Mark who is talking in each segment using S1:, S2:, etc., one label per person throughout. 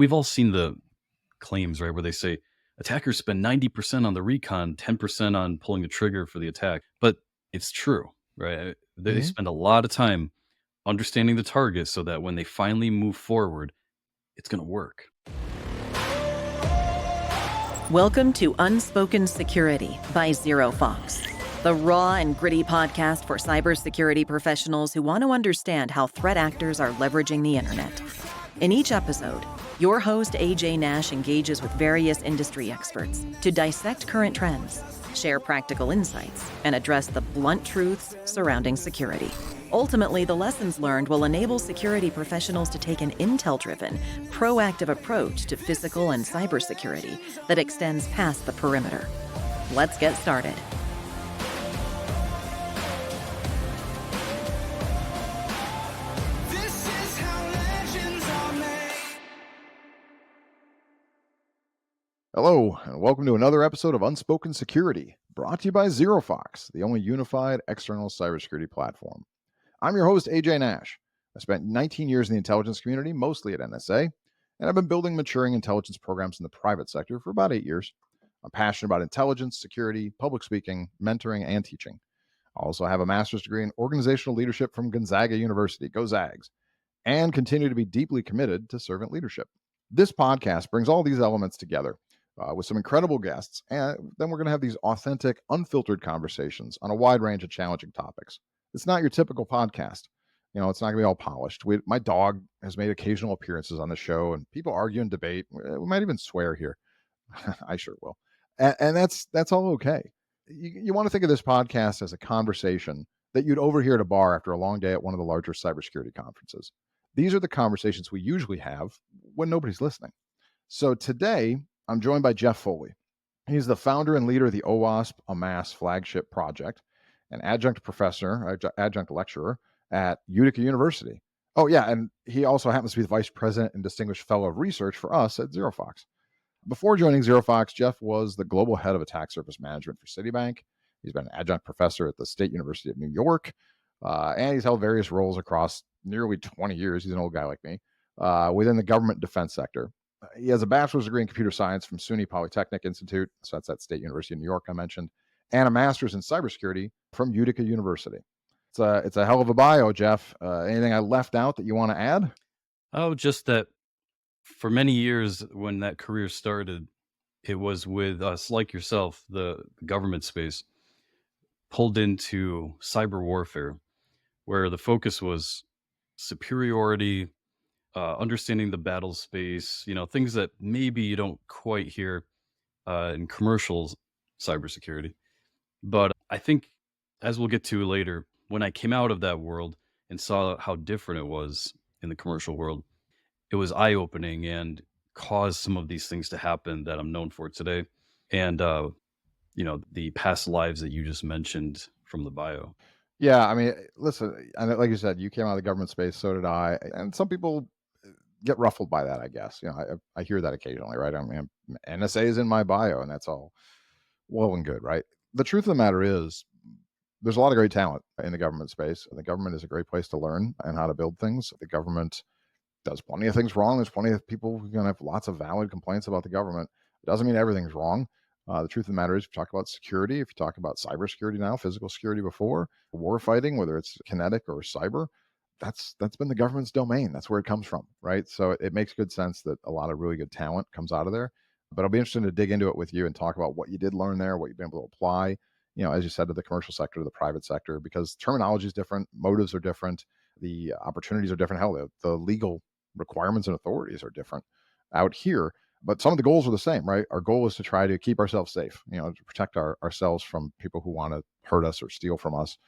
S1: We've all seen the claims, right, where they say attackers spend 90% on the recon, 10% on pulling the trigger for the attack. But it's true, right? They
S2: hmm
S1: spend a lot of time understanding the target so that when they finally move forward, it's going to work.
S3: Welcome to Unspoken Security by ZeroFox, the raw and gritty podcast for cybersecurity professionals who want to understand how threat actors are leveraging the internet. In each episode, your host AJ Nash engages with various industry experts to dissect current trends, share practical insights, and address the blunt truths surrounding security. Ultimately, the lessons learned will enable security professionals to take an intel-driven, proactive approach to physical and cybersecurity that extends past the perimeter. Let's get started.
S2: Hello, and welcome to another episode of Unspoken Security, brought to you by ZeroFox, the only unified external cybersecurity platform. I'm your host, AJ Nash. I spent 19 years in the intelligence community, mostly at NSA, and I've been building maturing intelligence programs in the private sector for about 8 years. I'm passionate about intelligence, security, public speaking, mentoring, and teaching. I also have a master's degree in organizational leadership from Gonzaga University, go Zags, and continue to be deeply committed to servant leadership. This podcast brings all these elements together with some incredible guests, and then we're going to have these authentic, unfiltered conversations on a wide range of challenging topics. It's not your typical podcast. It's not going to be all polished. My dog has made occasional appearances on the show, and people argue and debate. We might even swear here. I sure will. And that's all okay. You want to think of this podcast as a conversation that you'd overhear at a bar after a long day at one of the larger cybersecurity conferences. These are the conversations we usually have when nobody's listening. So today, I'm joined by Jeff Foley. He's the founder and leader of the OWASP AMASS flagship project, an adjunct professor, adjunct lecturer at Utica University. Oh, yeah, and he also happens to be the vice president and distinguished fellow of research for us at ZeroFox. Before joining ZeroFox, Jeff was the global head of attack surface management for Citibank. He's been an adjunct professor at the State University of New York, and he's held various roles across nearly 20 years. He's an old guy like me, within the government defense sector. He has a bachelor's degree in computer science from SUNY Polytechnic Institute, so that's at State University of New York I mentioned, and a master's in cybersecurity from Utica University. It's a hell of a bio, Jeff. Anything I left out that you want to add?
S1: Oh, just that for many years when that career started, it was with us like yourself, the government space, pulled into cyber warfare, where the focus was superiority, understanding the battle space, things that maybe you don't quite hear in commercial cybersecurity. But I think, as we'll get to later, when I came out of that world and saw how different it was in the commercial world, it was eye opening and caused some of these things to happen that I'm known for today. And, the past lives that you just mentioned from the bio.
S2: Yeah, I mean, listen, and like you said, you came out of the government space, so did I, and some people get ruffled by that, I guess. I hear that occasionally, right? I mean, NSA is in my bio, and that's all well and good, right? The truth of the matter is, there's a lot of great talent in the government space. The government is a great place to learn and how to build things. The government does plenty of things wrong. There's plenty of people who are going to have lots of valid complaints about the government. It doesn't mean everything's wrong. The truth of the matter is, if you talk about security, if you talk about cybersecurity now, physical security before, war fighting, whether it's kinetic or cyber, that's been the government's domain. That's where it comes from, right? So it makes good sense that a lot of really good talent comes out of there. But I'll be interested to dig into it with you and talk about what you did learn there, what you've been able to apply, as you said, to the commercial sector, to the private sector, because terminology is different, motives are different, the opportunities are different. Hell, the legal requirements and authorities are different out here. But some of the goals are the same, right? Our goal is to try to keep ourselves safe, to protect ourselves from people who want to hurt us or steal from us.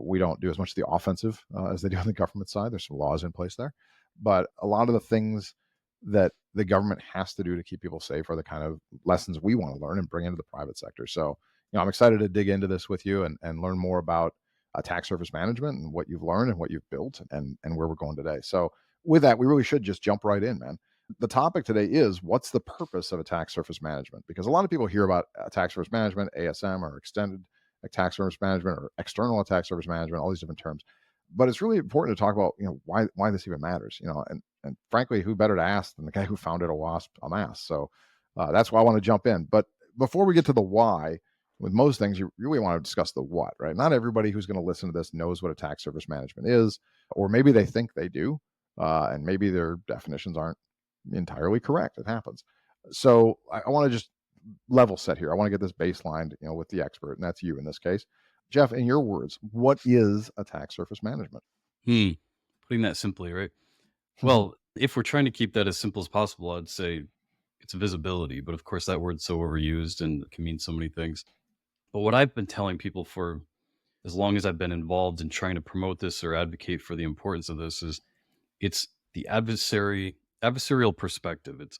S2: We don't do as much of the offensive as they do on the government side. There's some laws in place there. But a lot of the things that the government has to do to keep people safe are the kind of lessons we want to learn and bring into the private sector. So, I'm excited to dig into this with you and learn more about attack surface management and what you've learned and what you've built and where we're going today. So with that, we really should just jump right in, man. The topic today is, what's the purpose of attack surface management? Because a lot of people hear about attack surface management, ASM, or extended attack surface management, or external attack surface management, all these different terms. But it's really important to talk about, why this even matters, and And frankly, who better to ask than the guy who founded OWASP AMASS? So that's why I want to jump in. But before we get to the why, with most things, you really want to discuss the what, right? Not everybody who's going to listen to this knows what attack surface management is, or maybe they think they do, and maybe their definitions aren't entirely correct. It happens. So I want to just level set here. I want to get this baselined, with the expert, and that's you in this case. Jeff, in your words, what is attack surface management?
S1: Putting that simply, right? Well, if we're trying to keep that as simple as possible, I'd say it's visibility. But of course, that word's so overused and can mean so many things. But what I've been telling people for as long as I've been involved in trying to promote this or advocate for the importance of this is it's the adversarial perspective. It's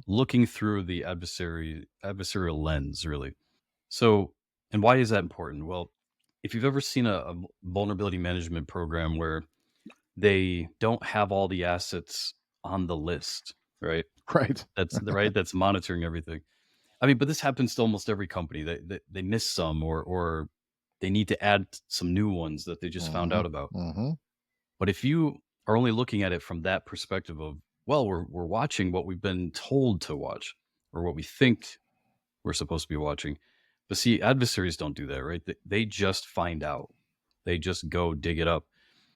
S1: looking through the adversarial lens, really. So, and why is that important? Well, if you've ever seen a vulnerability management program where they don't have all the assets on the list, right?
S2: Right.
S1: That's right. That's monitoring everything. I mean, but this happens to almost every company. They miss some, or they need to add some new ones that they just found out about. But if you are only looking at it from that perspective of, well, we're watching what we've been told to watch, or what we think we're supposed to be watching. But see, adversaries don't do that, right? They just find out. They just go dig it up.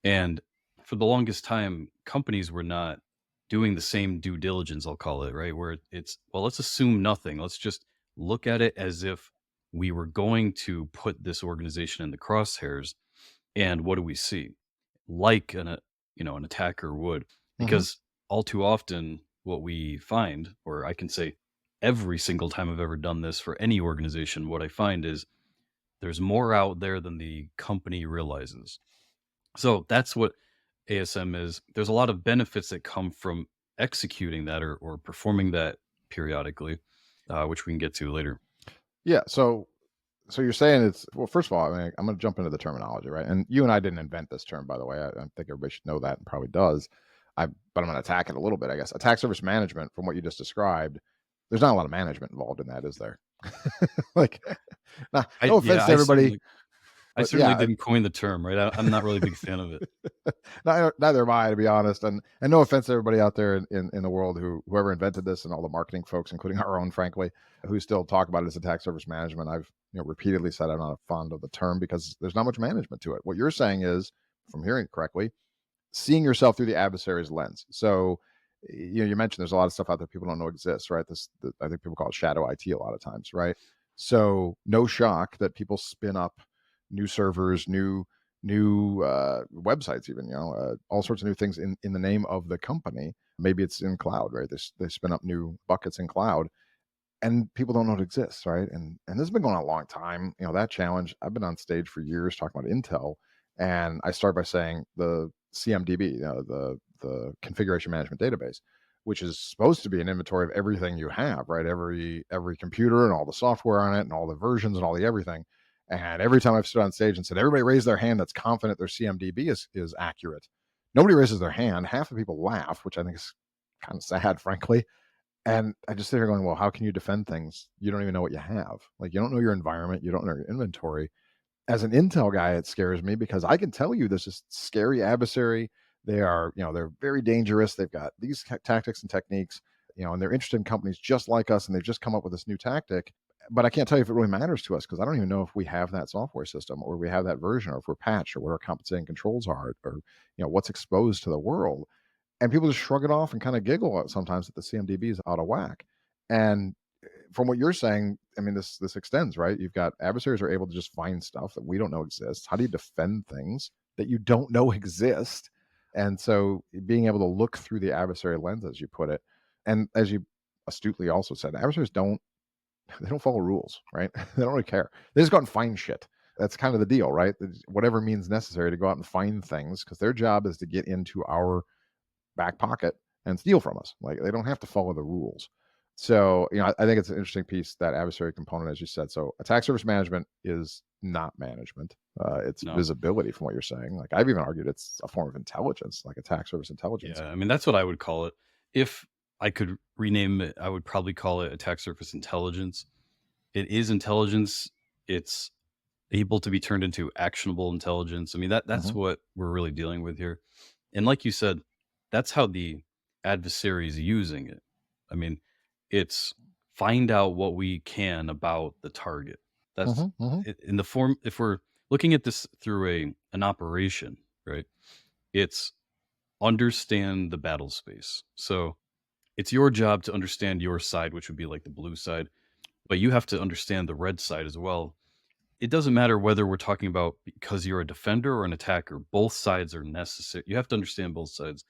S1: And for the longest time, companies were not doing the same due diligence, I'll call it, right? Where it's, well, let's assume nothing. Let's just look at it as if we were going to put this organization in the crosshairs. And what do we see? Like an attacker would. Because all too often, what we find, or I can say every single time I've ever done this for any organization, what I find is there's more out there than the company realizes. So that's what ASM is. There's a lot of benefits that come from executing that or performing that periodically, which we can get to later.
S2: Yeah. So you're saying it's, well, first of all, I mean, I'm going to jump into the terminology, right? And you and I didn't invent this term, by the way. I think everybody should know that and probably does. But I'm going to attack it a little bit, I guess. Attack surface management, from what you just described, there's not a lot of management involved in that, is there? Like, no offense to everybody.
S1: I certainly didn't coin the term, right? I'm not really a big fan of it.
S2: Neither am I, to be honest. And no offense to everybody out there in the world whoever invented this, and all the marketing folks, including our own, frankly, who still talk about it as attack surface management. I've repeatedly said I'm not fond of the term because there's not much management to it. What you're saying is, if I'm hearing it correctly, seeing yourself through the adversary's lens. So you mentioned there's a lot of stuff out there people don't know exists, right? I think people call it shadow IT a lot of times, right? So no shock that people spin up new servers, new websites, even, all sorts of new things in the name of the company. Maybe it's in cloud, right? They spin up new buckets in cloud, and people don't know it exists, right? And this has been going on a long time. That challenge, I've been on stage for years talking about Intel, and I start by saying the CMDB, the configuration management database, which is supposed to be an inventory of everything you have, right? Every computer and all the software on it and all the versions and all the everything. And every time I've stood on stage and said, everybody raise their hand that's confident their CMDB is accurate, nobody raises their hand. Half the people laugh, which I think is kind of sad, frankly. And I just sit here going, well, how can you defend things you don't even know what you have? Like, you don't know your environment, you don't know your inventory. As an Intel guy, it scares me because I can tell you this is scary adversary. They are, they're very dangerous. They've got these tactics and techniques, and they're interested in companies just like us, and they've just come up with this new tactic. But I can't tell you if it really matters to us because I don't even know if we have that software system, or we have that version, or if we're patched, or what our compensating controls are, or what's exposed to the world. And people just shrug it off and kind of giggle sometimes that the CMDB is out of whack. And from what you're saying, I mean, this extends, right? You've got adversaries are able to just find stuff that we don't know exists. How do you defend things that you don't know exist? And so being able to look through the adversary lens, as you put it, and as you astutely also said, adversaries don't follow rules, right? They don't really care. They just go out and find shit. That's kind of the deal, right? Whatever means necessary to go out and find things, because their job is to get into our back pocket and steal from us. Like, they don't have to follow the rules. So, I think it's an interesting piece, that adversary component, as you said. So attack surface management is not management. It's visibility, from what you're saying. Like, I've even argued it's a form of intelligence, like attack surface intelligence.
S1: Yeah, I mean, that's what I would call it. If I could rename it, I would probably call it attack surface intelligence. It is intelligence. It's able to be turned into actionable intelligence. I mean, that's what we're really dealing with here. And like you said, that's how the adversaries using it. I mean, it's find out what we can about the target. That's in the form. If we're looking at this through an operation, right? It's understand the battle space. So it's your job to understand your side, which would be like the blue side, but you have to understand the red side as well. It doesn't matter whether we're talking about because you're a defender or an attacker, both sides are necessary. You have to understand both sides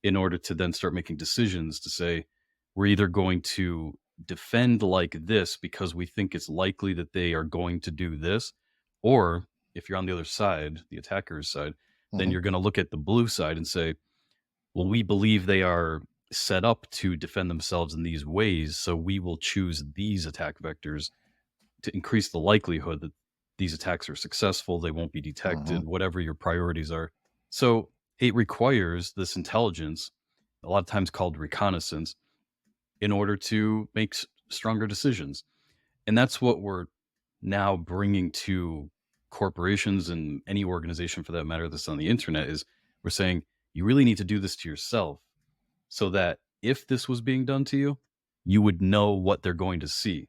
S1: in order to then start making decisions to say, we're either going to defend like this because we think it's likely that they are going to do this, or if you're on the other side, the attacker's side, then you're going to look at the blue side and say, well, we believe they are set up to defend themselves in these ways, so we will choose these attack vectors to increase the likelihood that these attacks are successful, they won't be detected, whatever your priorities are. So it requires this intelligence, a lot of times called reconnaissance, in order to make stronger decisions. And that's what we're now bringing to corporations and any organization for that matter that's on the internet. Is we're saying you really need to do this to yourself so that if this was being done to you, you would know what they're going to see.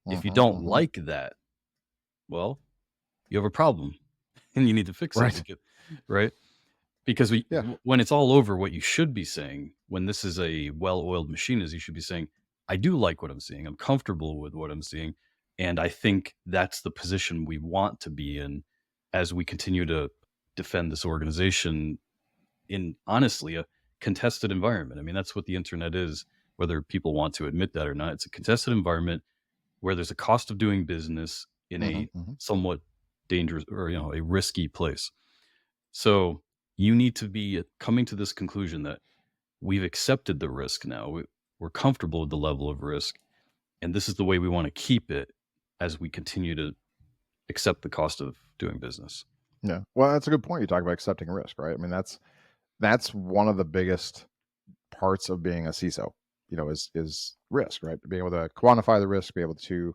S1: If you don't like that, well, you have a problem and you need to fix it, right? Because when it's all over, what you should be saying when this is a well-oiled machine is you should be saying, I do like what I'm seeing. I'm comfortable with what I'm seeing. And I think that's the position we want to be in as we continue to defend this organization in, honestly, a contested environment. I mean, that's what the internet is, whether people want to admit that or not. It's a contested environment where there's a cost of doing business in a somewhat dangerous or, a risky place. So you need to be coming to this conclusion that we've accepted the risk now. We're comfortable with the level of risk, and this is the way we want to keep it as we continue to accept the cost of doing business.
S2: Yeah. Well, that's a good point. You talk about accepting risk, right? I mean, that's one of the biggest parts of being a CISO, is risk, right? Being able to quantify the risk, be able to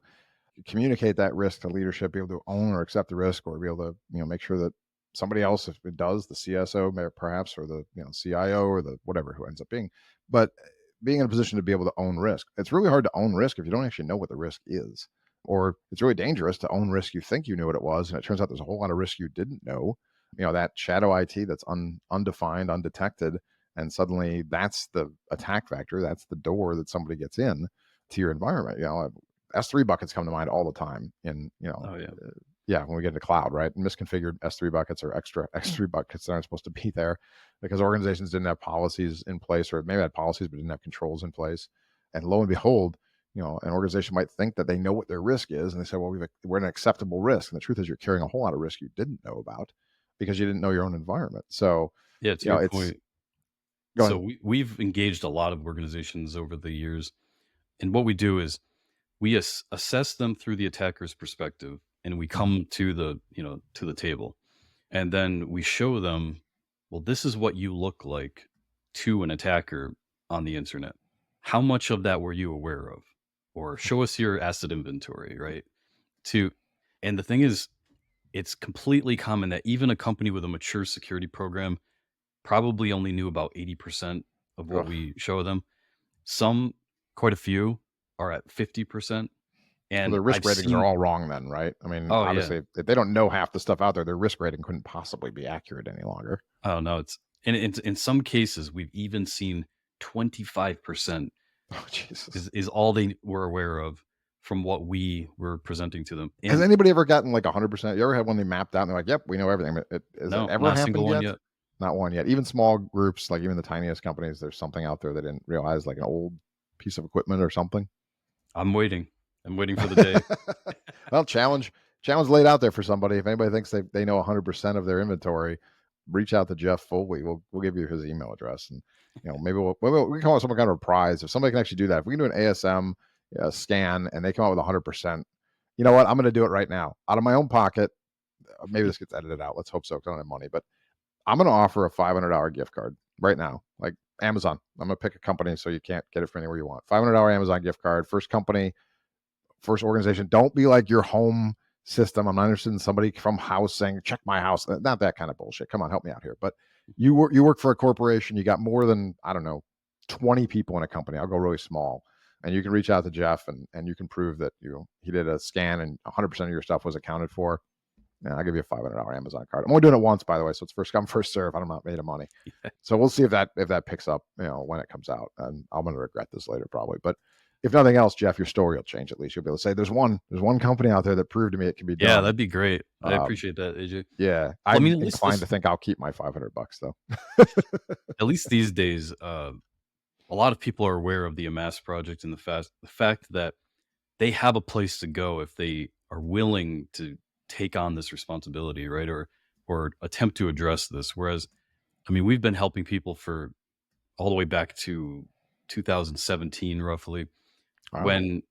S2: communicate that risk to leadership, be able to own or accept the risk, or be able to, make sure that somebody else, if it does, the CSO perhaps, or the CIO, or the whatever who ends up being, but being in a position to be able to own risk. It's really hard to own risk if you don't actually know what the risk is, or it's really dangerous to own risk you think you knew what it was, and it turns out there's a whole lot of risk you didn't know. That shadow IT that's undefined, undetected, and suddenly that's the attack vector. That's the door that somebody gets in to your environment. S3 buckets come to mind all the time in, when we get into cloud, right? And misconfigured S3 buckets or extra S3 buckets that aren't supposed to be there because organizations didn't have policies in place, or maybe had policies but didn't have controls in place. And lo and behold, an organization might think that they know what their risk is, and they say, well, we're an acceptable risk. And the truth is you're carrying a whole lot of risk you didn't know about because you didn't know your own environment. So
S1: yeah, to your point. So we've engaged a lot of organizations over the years, and what we do is we assess them through the attacker's perspective, and we come to the table, and then we show them, well, this is what you look like to an attacker on the internet. How much of that were you aware of? Or show us your asset inventory, right? And the thing is, it's completely common that even a company with a mature security program probably only knew about 80% of what we show them. Quite a few, are at 50%. And
S2: the risk ratings are all wrong then, right? I mean, obviously, if they don't know half the stuff out there, their risk rating couldn't possibly be accurate any longer.
S1: Oh, no. In some cases, we've even seen 25% is all they were aware of from what we were presenting to them.
S2: Has anybody ever gotten like 100%? You ever had one they mapped out and they're like, yep, we know everything. Has it ever happened yet? Not one yet. Even small groups, like even the tiniest companies, there's something out there they didn't realize, like an old piece of equipment or something.
S1: I'm waiting for the day.
S2: Well, challenge laid out there for somebody. If anybody thinks they know 100% of their inventory, reach out to Jeff Foley. We'll give you his email address, and maybe we can come up with some kind of a prize if somebody can actually do that. If we can do an ASM scan and they come out with 100%, you know what? I'm going to do it right now out of my own pocket. Maybe this gets edited out. Let's hope so. 'Cause I don't have money, but I'm going to offer a $500 gift card right now, like Amazon. I'm going to pick a company so you can't get it from anywhere you want. $500 Amazon gift card. First company, first organization. Don't be like your home system. I'm not interested in somebody from house saying, check my house. Not that kind of bullshit. Come on, help me out here. But you work for a corporation. You got more than, I don't know, 20 people in a company. I'll go really small. And you can reach out to Jeff and you can prove that he did a scan and 100% of your stuff was accounted for. Yeah, I'll give you a $500 Amazon card. I'm only doing it once, by the way, so it's first come, first serve. I'm not made of money. So we'll see if that picks up, when it comes out. And I'm going to regret this later probably. But if nothing else, Jeff, your story will change. At least you'll be able to say there's one company out there that proved to me it can be done.
S1: Yeah, that'd be great. I appreciate that, AJ.
S2: Yeah,
S1: Well,
S2: I'm inclined to think I'll keep my $500 though.
S1: At least these days, a lot of people are aware of the AMASS project and the fact that they have a place to go if they are willing to take on this responsibility, right? Or attempt to address this. Whereas, I mean, we've been helping people for all the way back to 2017, roughly, when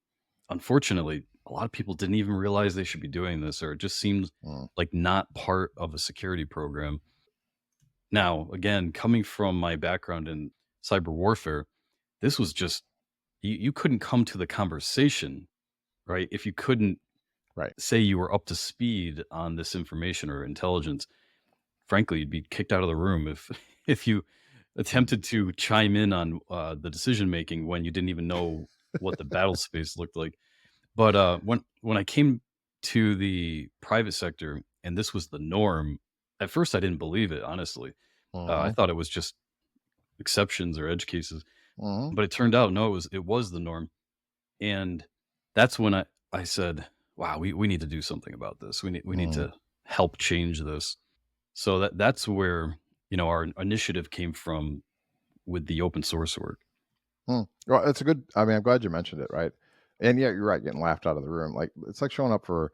S1: unfortunately a lot of people didn't even realize they should be doing this, or it just seemed like not part of a security program. Now, again, coming from my background in cyber warfare, this was just, you couldn't come to the conversation, right? If you couldn't say you were up to speed on this information or intelligence. Frankly, you'd be kicked out of the room if you attempted to chime in on the decision making when you didn't even know what the battle space looked like. But when I came to the private sector and this was the norm, at first I didn't believe it, honestly. I thought it was just exceptions or edge cases, but it turned out no, it was the norm. And that's when I said, wow, we need to do something about this. We need to help change this. So that's where our initiative came from with the open source work.
S2: Well, it's a good. I mean, I'm glad you mentioned it, right? And yeah, you're right. Getting laughed out of the room, like it's like showing up for.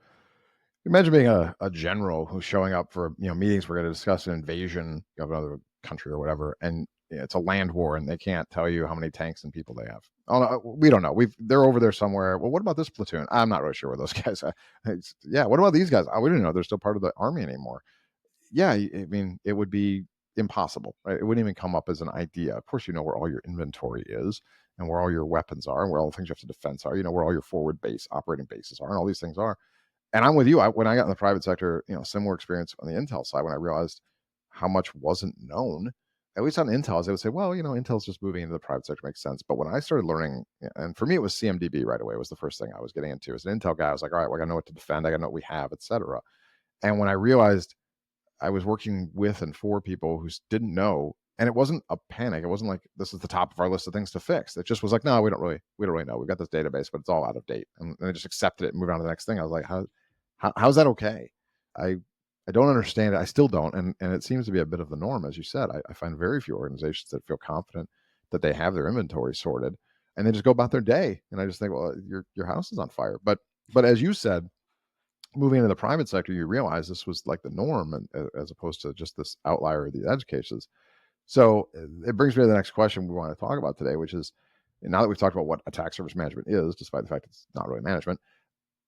S2: Imagine being a general who's showing up for meetings. We're going to discuss an invasion of another country or whatever, and it's a land war, and they can't tell you how many tanks and people they have. Oh no, we don't know. They're over there somewhere. Well, what about this platoon? I'm not really sure where those guys are. Yeah, what about these guys? We didn't know they're still part of the army anymore. Yeah, I mean, it would be impossible, right? It wouldn't even come up as an idea. Of course, you know where all your inventory is and where all your weapons are and where all the things you have to defense are. You know where all your forward base, operating bases are and all these things are. And I'm with you. When I got in the private sector, similar experience on the Intel side when I realized how much wasn't known. At least on Intel, they would say, well, Intel's just moving into the private sector, makes sense. But when I started learning, and for me, it was CMDB right away. It was the first thing I was getting into. As an Intel guy, I was like, all right, well, I got to know what to defend. I got to know what we have, et cetera. And when I realized I was working with and for people who didn't know, and it wasn't a panic. It wasn't like this is the top of our list of things to fix. It just was like, no, we don't really know. We've got this database, but it's all out of date. And they just accepted it and moved on to the next thing. I was like, how's that okay? I don't understand it. I still don't. And it seems to be a bit of the norm, as you said. I find very few organizations that feel confident that they have their inventory sorted and they just go about their day. And I just think, well, your house is on fire. But as you said, moving into the private sector, you realize this was like the norm, and as opposed to just this outlier of the edge cases. So it brings me to the next question we want to talk about today, which is, now that we've talked about what attack surface management is, despite the fact it's not really management,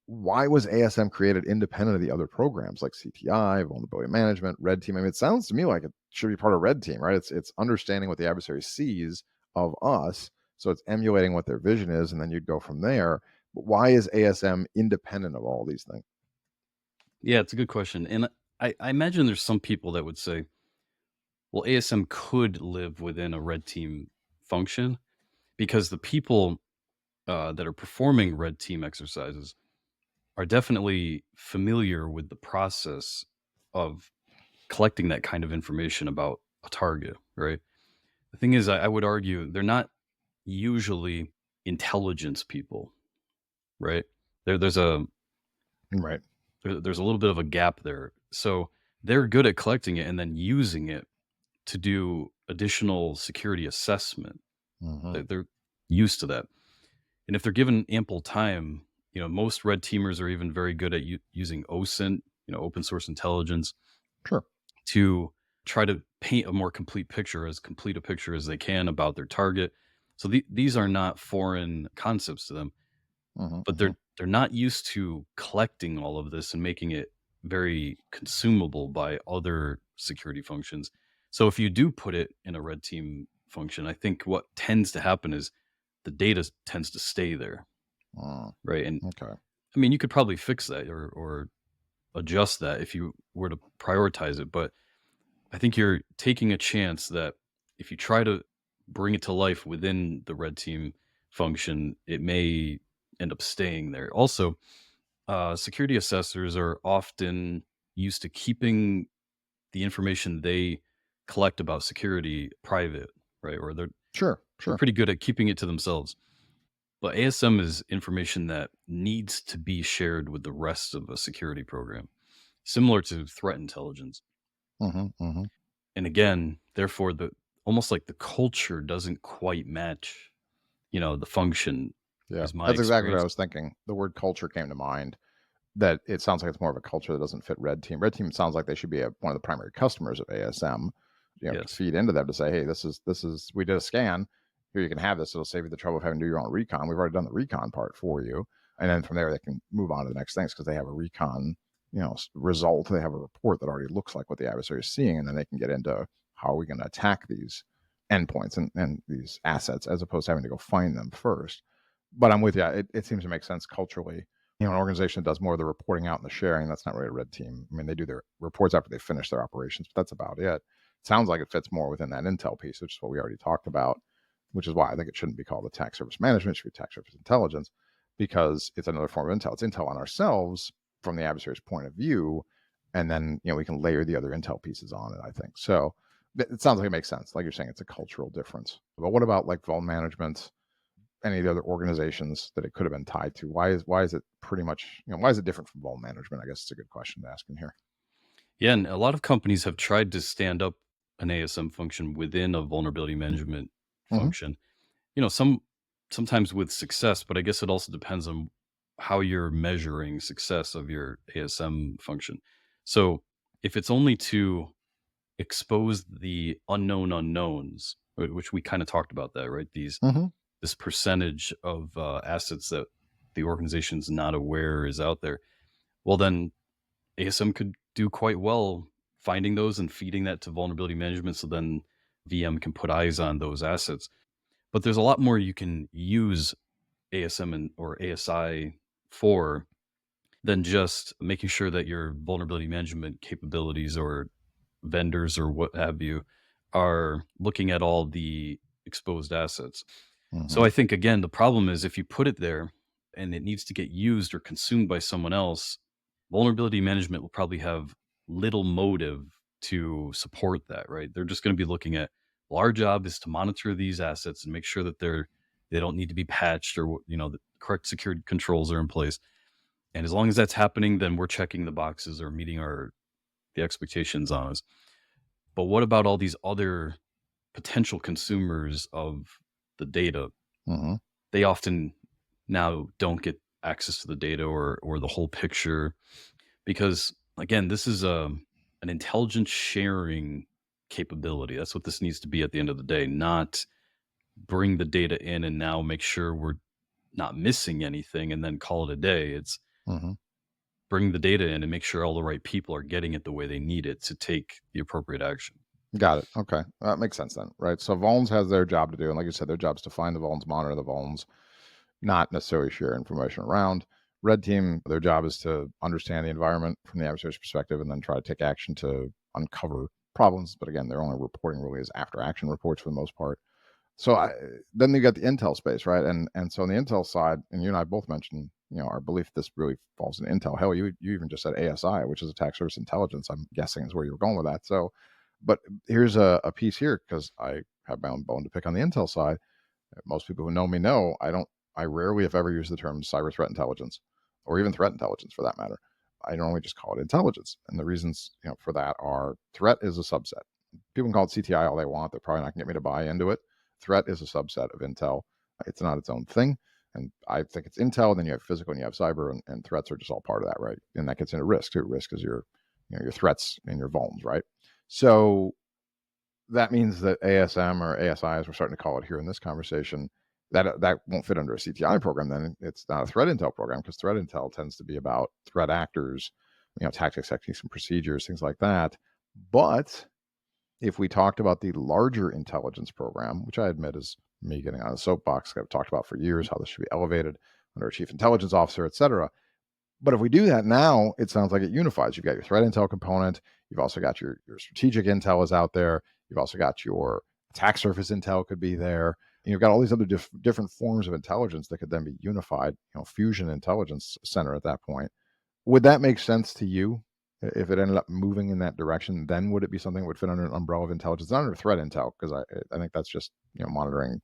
S2: why was ASM created independent of the other programs like CTI, vulnerability management, Red Team? I mean, it sounds to me like it should be part of Red Team, right? It's understanding what the adversary sees of us. So it's emulating what their vision is, and then you'd go from there. But why is ASM independent of all these things?
S1: Yeah, it's a good question. And I imagine there's some people that would say, well, ASM could live within a red team function because the people that are performing red team exercises are definitely familiar with the process of collecting that kind of information about a target, right? The thing is, I would argue they're not usually intelligence people, right? There's a
S2: Right.
S1: there's a little bit of a gap there. So they're good at collecting it and then using it to do additional security assessment. They're used to that. And if they're given ample time, most red teamers are even very good at using OSINT, open source intelligence, to try to paint a more complete a picture as they can about their target. So these are not foreign concepts to them, but they're not used to collecting all of this and making it very consumable by other security functions. So if you do put it in a red team function, I think what tends to happen is the data tends to stay there. Right. And I mean, you could probably fix that or adjust that if you were to prioritize it. But I think you're taking a chance that if you try to bring it to life within the red team function, it may end up staying there. Also, security assessors are often used to keeping the information they collect about security private, right? Or
S2: Sure,
S1: they're
S2: sure.
S1: pretty good at keeping it to themselves. But ASM is information that needs to be shared with the rest of a security program, similar to threat intelligence.
S2: Hmm, hmm.
S1: And again, therefore, the almost like the culture doesn't quite match, the function
S2: Yeah,
S1: is my
S2: that's exactly what I
S1: experience.
S2: was thinking. The word culture came to mind. That it sounds like it's more of a culture that doesn't fit red team. Red team sounds like they should be one of the primary customers of ASM. To
S1: Yes.
S2: feed into them to say, hey, this is we did a scan. Here you can have this. It'll save you the trouble of having to do your own recon. We've already done the recon part for you, and then from there they can move on to the next things because they have a recon, result. They have a report that already looks like what the adversary is seeing, and then they can get into how are we going to attack these endpoints and these assets as opposed to having to go find them first. But I'm with you. It seems to make sense culturally. An organization that does more of the reporting out and the sharing, that's not really a red team. I mean, they do their reports after they finish their operations, but that's about it. Sounds like it fits more within that intel piece, which is what we already talked about, which is why I think it shouldn't be called attack service management. It should be attack service intelligence because it's another form of intel. It's intel on ourselves from the adversary's point of view. And then, we can layer the other intel pieces on it, I think. So it sounds like it makes sense. Like you're saying, it's a cultural difference. But what about like vuln management? Any of the other organizations that it could have been tied to? Why is it pretty much, why is it different from vuln management? I guess it's a good question to ask in here.
S1: Yeah, and a lot of companies have tried to stand up an ASM function within a vulnerability management
S2: Mm-hmm.
S1: function. Sometimes with success, but I guess it also depends on how you're measuring success of your ASM function. So if it's only to expose the unknown unknowns, which we kind of talked about that, right?
S2: Mm-hmm.
S1: This percentage of assets that the organization's not aware is out there. Well, then ASM could do quite well finding those and feeding that to vulnerability management, so then VM can put eyes on those assets. But there's a lot more you can use ASM or ASI for than just making sure that your vulnerability management capabilities or vendors or what have you are looking at all the exposed assets. So
S2: Mm-hmm.
S1: I think again, the problem is if you put it there and it needs to get used or consumed by someone else, vulnerability management will probably have little motive to support that, right? They're just going to be looking at, well, our job is to monitor these assets and make sure that they don't need to be patched or the correct security controls are in place. And as long as that's happening, then we're checking the boxes or meeting the expectations on us. But what about all these other potential consumers of the data?
S2: Mm-hmm.
S1: They often now don't get access to the data or the whole picture because again, this is an intelligence sharing capability. That's what this needs to be at the end of the day, not bring the data in and now make sure we're not missing anything and then call it a day. It's
S2: Mm-hmm.
S1: bring the data in and make sure all the right people are getting it the way they need it to take the appropriate action.
S2: Got it. Okay. That makes sense then, right? So vulns has their job to do. And like you said, their job is to find the vulns, monitor the vulns, not necessarily share information around. Red team, their job is to understand the environment from the adversary's perspective and then try to take action to uncover problems. But again, their only reporting really is after action reports for the most part. So then you got the intel space, right? And so on the intel side, and you and I both mentioned, our belief this really falls in intel. Hell, you even just said ASI, which is attack surface intelligence. I'm guessing is where you were going with that. So, but here's a piece here because I have my own bone to pick on the intel side. Most people who know me know I rarely, if ever, use the term cyber threat intelligence or even threat intelligence for that matter. I normally just call it intelligence, and the reasons for that are threat is a subset. People can call it CTI all they want. They're probably not going to get me to buy into it. Threat is a subset of intel. It's not its own thing. And I think it's intel, then you have physical and you have cyber, and threats are just all part of that, right? And that gets into risk too. Risk is your threats and your vulns, right? So that means that ASM or ASI, as we're starting to call it here in this conversation, that won't fit under a CTI program. Then it's not a threat intel program because threat intel tends to be about threat actors, tactics, techniques, and procedures, things like that. But if we talked about the larger intelligence program, which I admit is me getting on a soapbox, I've talked about for years how this should be elevated under a chief intelligence officer, et cetera. But if we do that now, it sounds like it unifies. You've got your threat intel component. You've also got your strategic intel is out there. You've also got your attack surface intel could be there. And you've got all these other different forms of intelligence that could then be unified, fusion intelligence center at that point. Would that make sense to you? If it ended up moving in that direction, then would it be something that would fit under an umbrella of intelligence, not under threat intel? Because I think that's just monitoring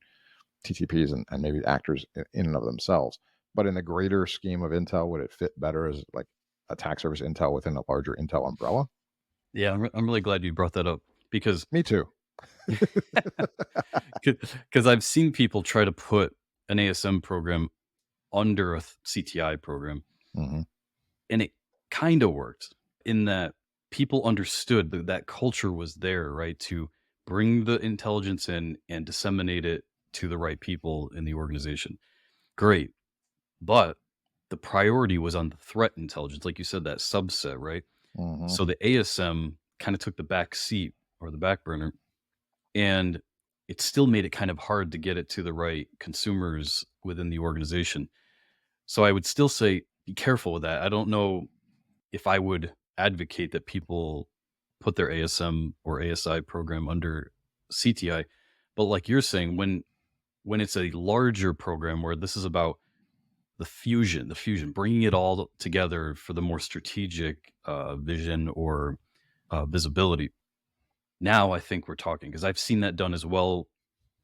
S2: TTPs and maybe actors in and of themselves. But in the greater scheme of intel, would it fit better as like attack surface intel within a larger intel umbrella?
S1: Yeah, I'm really glad you brought that up because
S2: Me too.
S1: I've seen people try to put an ASM program under a CTI program,
S2: Mm-hmm.
S1: and it kind of worked in that people understood that culture was there, right, to bring the intelligence in and disseminate it to the right people in the organization. Great. But the priority was on the threat intelligence, like you said, that subset, right?
S2: Mm-hmm.
S1: So the ASM kind of took the back seat or the back burner, and it still made it kind of hard to get it to the right consumers within the organization. So I would still say be careful with that. I don't know if I would advocate that people put their ASM or ASI program under CTI, but like you're saying, when it's a larger program where this is about the fusion, bringing it all together for the more strategic vision or visibility. Now I think we're talking because I've seen that done as well.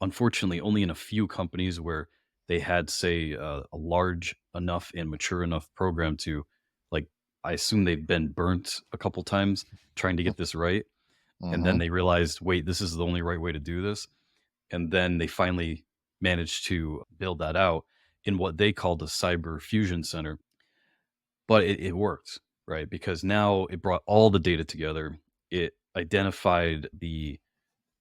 S1: Unfortunately, only in a few companies where they had, say, a large enough and mature enough program to, like, I assume they've been burnt a couple times trying to get this right. And
S2: Mm-hmm.
S1: then they realized, wait, this is the only right way to do this. And then they finally managed to build that out in what they called a cyber fusion center. But it worked, right? Because now it brought all the data together. It identified the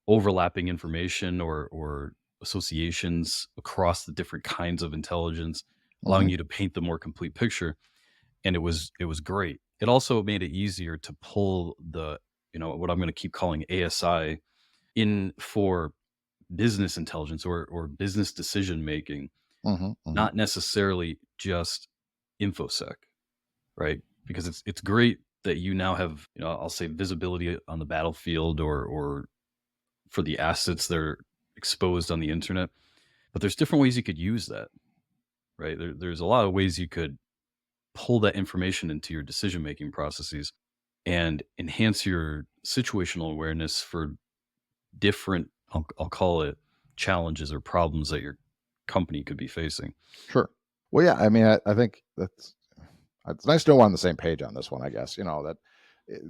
S1: overlapping information or associations across the different kinds of intelligence,
S2: Mm-hmm.
S1: allowing you to paint the more complete picture. And it was great. It also made it easier to pull the, what I'm going to keep calling ASI in for business intelligence or business decision making,
S2: Mm-hmm. Mm-hmm.
S1: not necessarily just infosec, right? Because it's great that you now have, I'll say visibility on the battlefield or for the assets that are exposed on the internet. But there's different ways you could use that, right? There's a lot of ways you could pull that information into your decision making processes and enhance your situational awareness for different, I'll call it challenges or problems that your company could be facing.
S2: Sure. Well, yeah. I mean, I think it's nice to know we're on the same page on this one. I guess that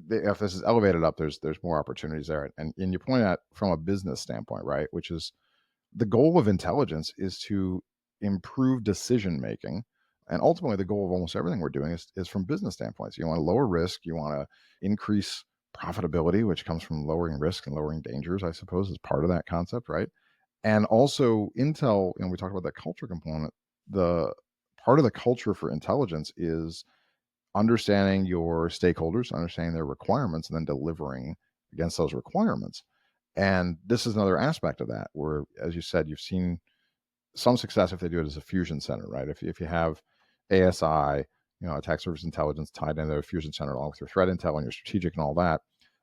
S2: if this is elevated up, there's more opportunities there, and you point out from a business standpoint, right? Which is the goal of intelligence is to improve decision making, and ultimately the goal of almost everything we're doing is from business standpoints. You want to lower risk, you want to increase profitability, which comes from lowering risk and lowering dangers, I suppose, is part of that concept, right? And also intel, we talked about that culture component. The part of the culture for intelligence is understanding your stakeholders, understanding their requirements, and then delivering against those requirements. And this is another aspect of that where, as you said, you've seen some success if they do it as a fusion center, right? If you have ASI, attack surface intelligence tied into a fusion center along with your threat intel and your strategic and all that,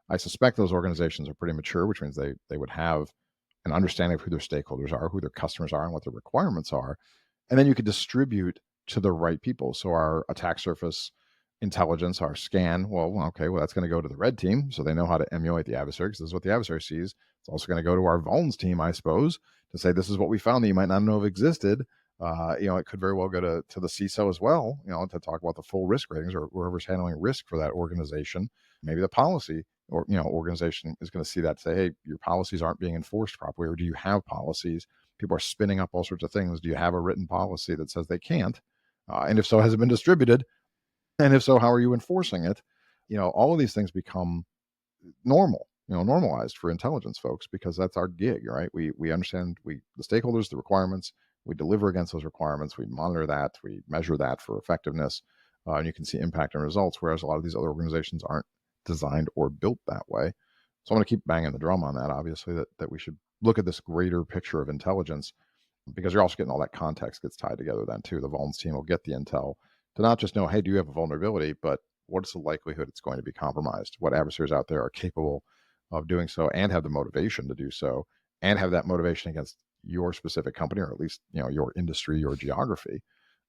S2: I suspect those organizations are pretty mature, which means they would have an understanding of who their stakeholders are, who their customers are, and what their requirements are. And then you could distribute to the right people. So our attack surface intelligence, our scan, that's going to go to the red team, so they know how to emulate the adversary, because this is what the adversary sees. It's also going to go to our vulns team, I suppose, to say this is what we found that you might not know have existed. It could very well go to the CISO as well, to talk about the full risk ratings or whoever's handling risk for that organization. Maybe the policy or organization is going to see that, say, hey, your policies aren't being enforced properly, or do you have policies? People are spinning up all sorts of things. Do you have a written policy that says they can't? And if so, has it been distributed? And if so, how are you enforcing it? All of these things become normal, normalized for intelligence folks, because that's our gig, right? We understand the stakeholders, the requirements, we deliver against those requirements, we monitor that, we measure that for effectiveness, and you can see impact and results, whereas a lot of these other organizations aren't designed or built that way. So I'm going to keep banging the drum on that, obviously, that we should look at this greater picture of intelligence, because you're also getting all that context gets tied together then too. The vulns team will get the intel to not just know, hey, do you have a vulnerability, but what's the likelihood it's going to be compromised? What adversaries out there are capable of doing so and have the motivation to do so? and have that motivation against your specific company, or at least, your industry, your geography.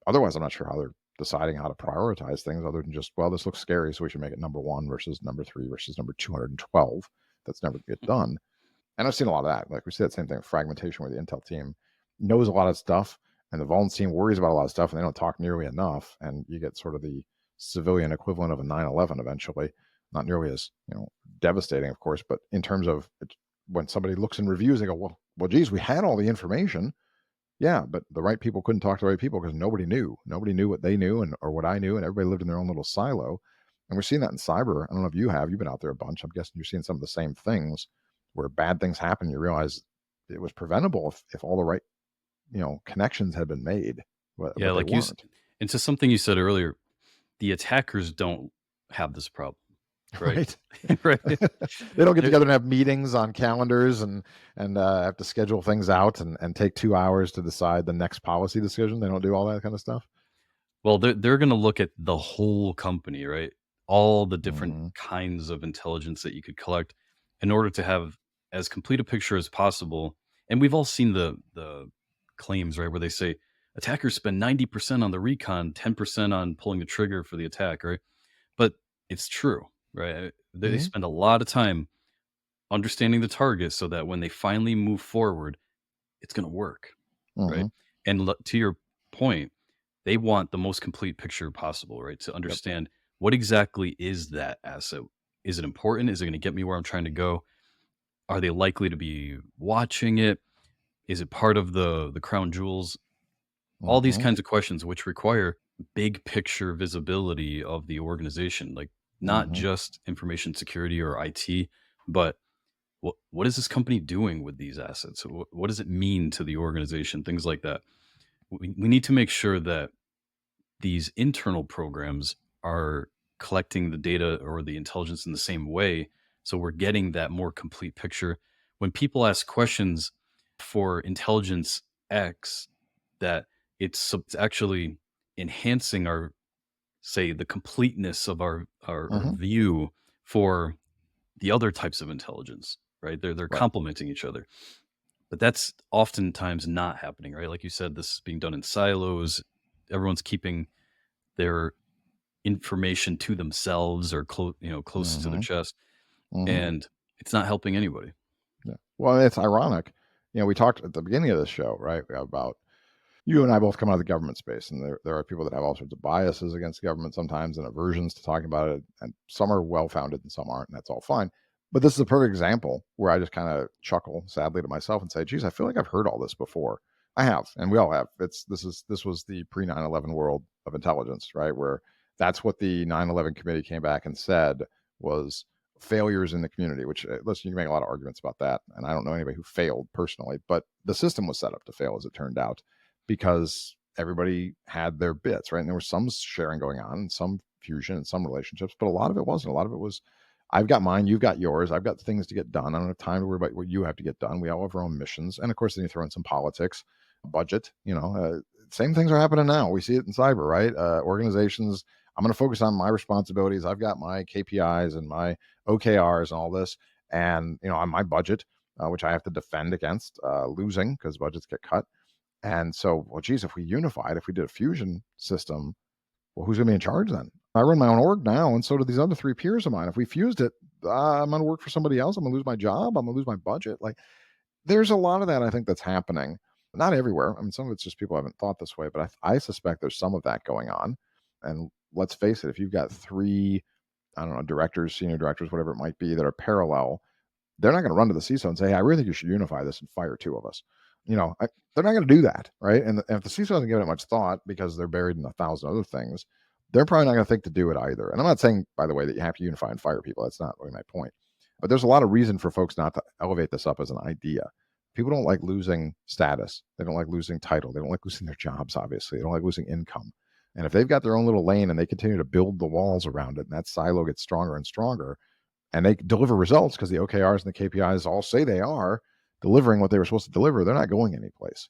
S2: Otherwise, I'm not sure how they're deciding how to prioritize things other than just, well, this looks scary, so we should make it number 1 versus number 3 versus number 212. That's never going to get done. And I've seen a lot of that. Like, we see that same thing with fragmentation, where the intel team knows a lot of stuff and the vuln team worries about a lot of stuff, and they don't talk nearly enough. And you get sort of the civilian equivalent of a 9/11 eventually. Not nearly as, devastating, of course, but in terms of when somebody looks in reviews, they go, well, geez, we had all the information. Yeah, but the right people couldn't talk to the right people because nobody knew. Nobody knew what they knew or what I knew, and everybody lived in their own little silo. And we're seeing that in cyber. I don't know if you have. You've been out there a bunch. I'm guessing you're seeing some of the same things where bad things happen. You realize it was preventable if all the right, connections had been made, but
S1: Yeah,
S2: they
S1: like
S2: weren't.
S1: and to something you said earlier, the attackers don't have this problem, right?
S2: Right.
S1: Right.
S2: They don't get
S1: They're-
S2: together and have meetings on calendars and have to schedule things out and take 2 hours to decide the next policy decision. They don't do all that kind of stuff.
S1: Well, they're going to look at the whole company, right? All the different
S2: Mhm.
S1: kinds of intelligence that you could collect in order to have as complete a picture as possible. And we've all seen the claims, right, where they say attackers spend 90% on the recon, 10% on pulling the trigger for the attack, right? But it's true, right? They
S2: Mhm.
S1: spend a lot of time understanding the target so that when they finally move forward, it's going to work, right?
S2: Mhm.
S1: And to your point, they want the most complete picture possible, right? To
S2: Yep.
S1: understand what exactly is that asset. Is it important? Is it going to get me where I'm trying to go? Are they likely to be watching it? Is it part of the crown jewels? All these
S2: Mhm.
S1: kinds of questions which require big picture visibility of the organization, like not
S2: Mhm.
S1: just information security or IT, but what is this company doing with these assets? What does it mean to the organization? Things like that. We need to make sure that these internal programs are collecting the data or the intelligence in the same way. So we're getting that more complete picture. When people ask questions for intelligence X, that it's actually enhancing our, say, the completeness of our
S2: Mhm.
S1: view for the other types of intelligence, right? They're
S2: Right.
S1: complementing each other. But that's oftentimes not happening, right? Like you said, this is being done in silos. Everyone's keeping their information to themselves or close to their
S2: Mhm.
S1: chest,
S2: Mhm.
S1: and it's not helping anybody.
S2: Yeah. Well, it's ironic. We talked at the beginning of this show, right, about you and I both come out of the government space, and there are people that have all sorts of biases against government sometimes and aversions to talking about it, and some are well founded and some aren't, and that's all fine. But this is a perfect example where I just kind of chuckle sadly to myself and say, "Geez, I feel like I've heard all this before." I have, and we all have. This was the pre 9/11 world of intelligence, right? Where that's what the 9/11 committee came back and said was failures in the community. Which, listen, you can make a lot of arguments about that, and I don't know anybody who failed personally, but the system was set up to fail, as it turned out, because everybody had their bits, right? And there was some sharing going on and some fusion and some relationships, but a lot of it wasn't. A lot of it was, I've got mine, you've got yours, I've got things to get done. I don't have time to worry about what you have to get done. We all have our own missions. And of course, then you throw in some politics, budget, same things are happening now. We see it in cyber, right? Organizations, I'm going to focus on my responsibilities. I've got my KPIs and my OKRs and all this. And, on my budget, which I have to defend against losing because budgets get cut. And so, well, geez, if we unified, if we did a fusion system, well, who's going to be in charge then? I run my own org now, and so do these other 3 peers of mine. If we fused it, I'm going to work for somebody else. I'm going to lose my job. I'm going to lose my budget. Like, there's a lot of that I think that's happening. Not everywhere. I mean, some of it's just people haven't thought this way, but I suspect there's some of that going on. And let's face it, if you've got 3, I don't know, directors, senior directors, whatever it might be, that are parallel, they're not going to run to the CISO and say, "Hey, I really think you should unify this and fire 2 of us." They're not going to do that, right? And if the CISO hasn't given it much thought because they're buried in 1,000 other things, they're probably not going to think to do it either. And I'm not saying, by the way, that you have to unify and fire people. That's not really my point. But there's a lot of reason for folks not to elevate this up as an idea. People don't like losing status. They don't like losing title. They don't like losing their jobs, obviously. They don't like losing income. And if they've got their own little lane and they continue to build the walls around it, and that silo gets stronger and stronger, and they deliver results because the OKRs and the KPIs all say they are delivering what they were supposed to deliver, they're not going anyplace.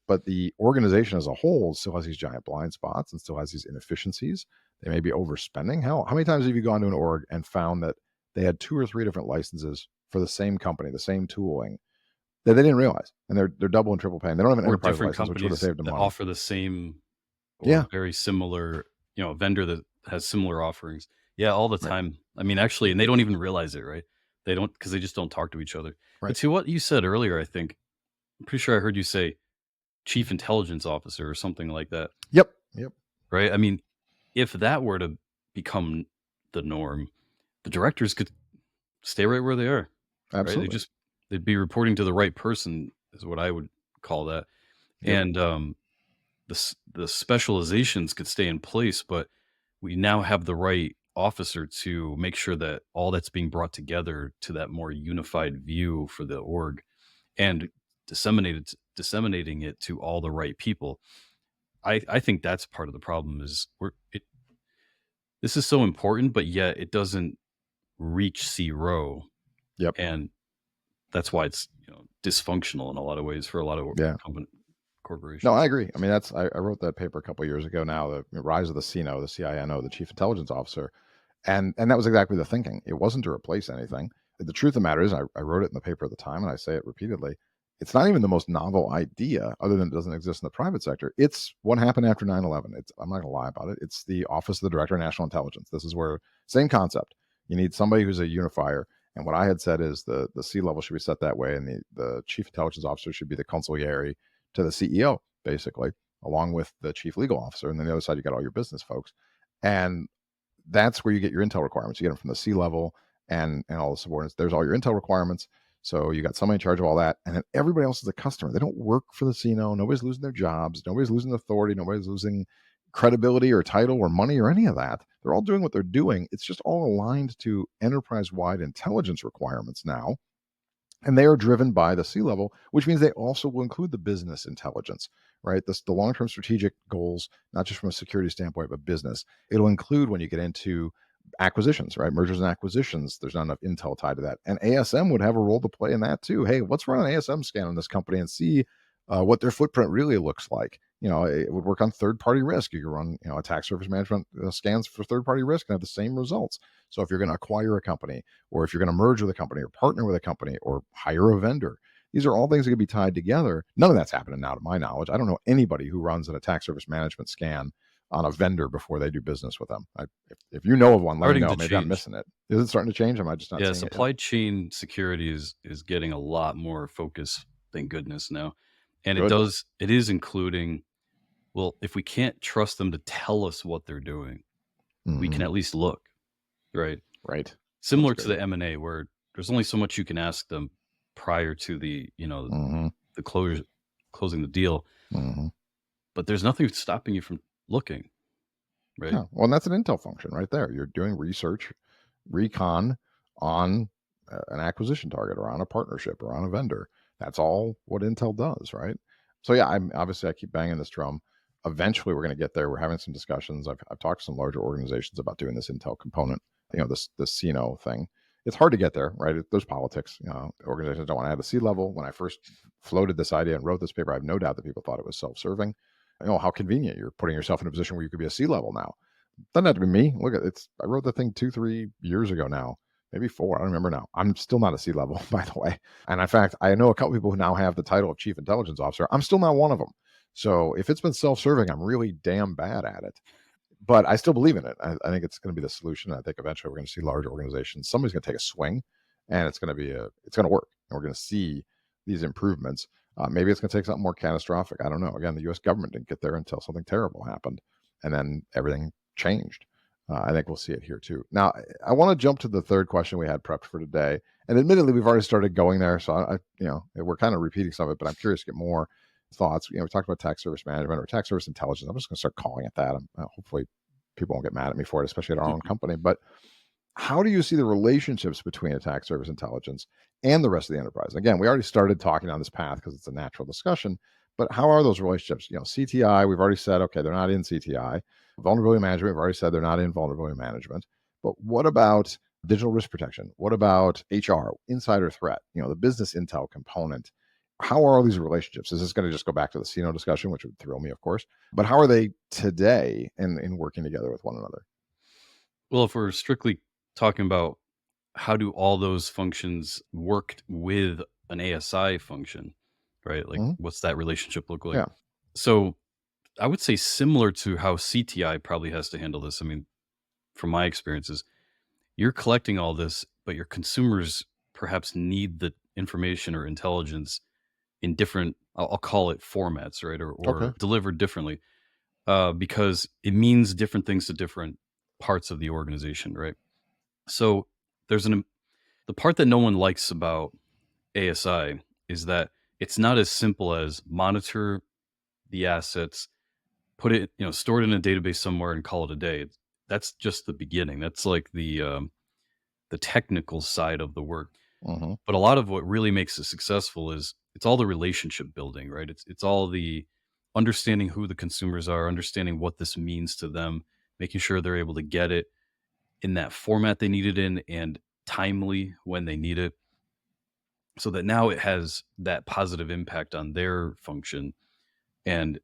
S2: But the organization as a whole still has these giant blind spots and still has these inefficiencies. They may be overspending. How many times have you gone to an org and found that they had 2 or 3 different licenses for the same company, the same tooling, that they didn't realize, and they're double and triple paying. They don't have an
S1: or
S2: enterprise
S1: different
S2: license, which would have
S1: companies
S2: saved them
S1: that
S2: money.
S1: offer the same or
S2: Yeah,
S1: very similar, a vendor that has similar offerings. Yeah, all the
S2: right,
S1: time. I mean, actually, and they don't even realize it, right? They don't because they just don't talk to each other. But
S2: right.
S1: to what you said earlier, I think I'm pretty sure I heard you say chief intelligence officer or something like that,
S2: Yep, yep,
S1: right? I mean, if that were to become the norm, the directors could stay right where they are, right?
S2: absolutely.
S1: They'd be reporting to the right person, is what I would call that.
S2: Yep.
S1: And the specializations could stay in place, but we now have the right officer to make sure that all that's being brought together to that more unified view for the org and disseminating it to all the right people. I think that's part of the problem is this is so important, but yet it doesn't reach zero,
S2: Yep.
S1: and that's why it's dysfunctional in a lot of ways for a lot of
S2: Yeah. No, I
S1: corporations.
S2: agree. I mean, I wrote that paper a couple of years ago now, the rise of the CINO, the CINO, the Chief Intelligence Officer. And that was exactly the thinking. It wasn't to replace anything. The truth of the matter is, I wrote it in the paper at the time, and I say it repeatedly. It's not even the most novel idea, other than it doesn't exist in the private sector. It's what happened after 9/11. I'm not going to lie about it. It's the Office of the Director of National Intelligence. This is where, same concept. You need somebody who's a unifier. And what I had said is the C level should be set that way, and the Chief Intelligence Officer should be the consigliere to the CEO, basically, along with the Chief Legal Officer. And then the other side, you got all your business folks. And that's where you get your intel requirements. You get them from the C level and all the subordinates. There's all your intel requirements. So you got somebody in charge of all that, and then everybody else is a customer. They don't work for the CINO. Nobody's losing their jobs. Nobody's losing authority. Nobody's losing credibility or title or money or any of that. They're all doing what they're doing. It's just all aligned to enterprise-wide intelligence requirements now, and they are driven by the C level, which means they also will include the business intelligence, right? The long-term strategic goals, not just from a security standpoint, but business. It'll include when you get into acquisitions, right? Mergers and acquisitions. There's not enough intel tied to that, and ASM would have a role to play in that too. Hey, let's run an ASM scan on this company and see what their footprint really looks like. It would work on third-party risk. You could run, attack surface management scans for third-party risk and have the same results. So if you're going to acquire a company, or if you're going to merge with a company, or partner with a company, or hire a vendor, these are all things that can be tied together. None of that's happening now, to my knowledge. I don't know anybody who runs an attack surface management scan on a vendor before they do business with them. If you know of one, let me
S1: Starting
S2: know.
S1: to
S2: Maybe I'm
S1: change.
S2: missing it. Is it starting to change? Am I just not
S1: Yeah,
S2: seeing it yet?
S1: supply chain security is getting a lot more focus, thank goodness now. And
S2: Good.
S1: it is including, well, if we can't trust them to tell us what they're doing, we can
S2: Mhm.
S1: at least look, right?
S2: Right.
S1: Similar
S2: That's
S1: to
S2: great.
S1: the M&A where there's only so much you can ask them prior to
S2: Mhm.
S1: the closing the deal,
S2: Mhm.
S1: but there's nothing stopping you from looking, right?
S2: Yeah. Well, and that's an intel function right there. You're doing research, recon on an acquisition target or on a partnership or on a vendor. That's all what intel does, right? So yeah, I keep banging this drum. Eventually, we're going to get there. We're having some discussions. I've talked to some larger organizations about doing this intel component. This CINO thing. It's hard to get there, right? There's politics. Organizations don't want to have a C level. When I first floated this idea and wrote this paper, I have no doubt that people thought it was self-serving. How convenient. You're putting yourself in a position where you could be a C level now. Doesn't have to be me. Look at it's. I wrote the thing 2-3 years ago now, maybe 4. I don't remember now. I'm still not a C level, by the way. And in fact, I know a couple people who now have the title of Chief Intelligence Officer. I'm still not one of them. So if it's been self-serving, I'm really damn bad at it. But I still believe in it. I think it's going to be the solution. I think eventually we're going to see large organizations. Somebody's going to take a swing, and it's going to work. And we're going to see these improvements. Maybe it's going to take something more catastrophic. I don't know. Again, the U.S. government didn't get there until something terrible happened, and then everything changed. I think we'll see it here too. Now, I want to jump to the third question we had prepped for today, and admittedly, we've already started going there. So we're kind of repeating some of it, but I'm curious to get more thoughts. We talked about attack service management or attack service intelligence. I'm just going to start calling it that. Hopefully, people won't get mad at me for it, especially at our own company. But how do you see the relationships between attack service intelligence and the rest of the enterprise? Again, we already started talking on this path because it's a natural discussion. But how are those relationships? CTI, we've already said, okay, they're not in CTI. Vulnerability management, we've already said they're not in vulnerability management. But what about digital risk protection? What about HR, insider threat, the business intel component? How are all these relationships? Is this going to just go back to the CINO discussion, which would thrill me, of course? But how are they today in working together with one another?
S1: Well, if we're strictly talking about how do all those functions work with an ASI function, right? Like,
S2: Hmm.
S1: what's that relationship look like?
S2: Yeah.
S1: So I would say similar to how CTI probably has to handle this. I mean, from my experiences, you're collecting all this, but your consumers perhaps need the information or intelligence in different, I'll call it formats, right?
S2: Okay.
S1: Or delivered differently, because it means different things to different parts of the organization, right? So there's the part that no one likes about ASI is that it's not as simple as monitor the assets, put it, store it in a database somewhere and call it a day. That's just the beginning. That's like the technical side of the work.
S2: Hmm.
S1: But a lot of what really makes it successful is it's all the relationship building, right? It's all the understanding who the consumers are, understanding what this means to them, making sure they're able to get it in that format they need it in and timely when they need it, so that now it has that positive impact on their function, and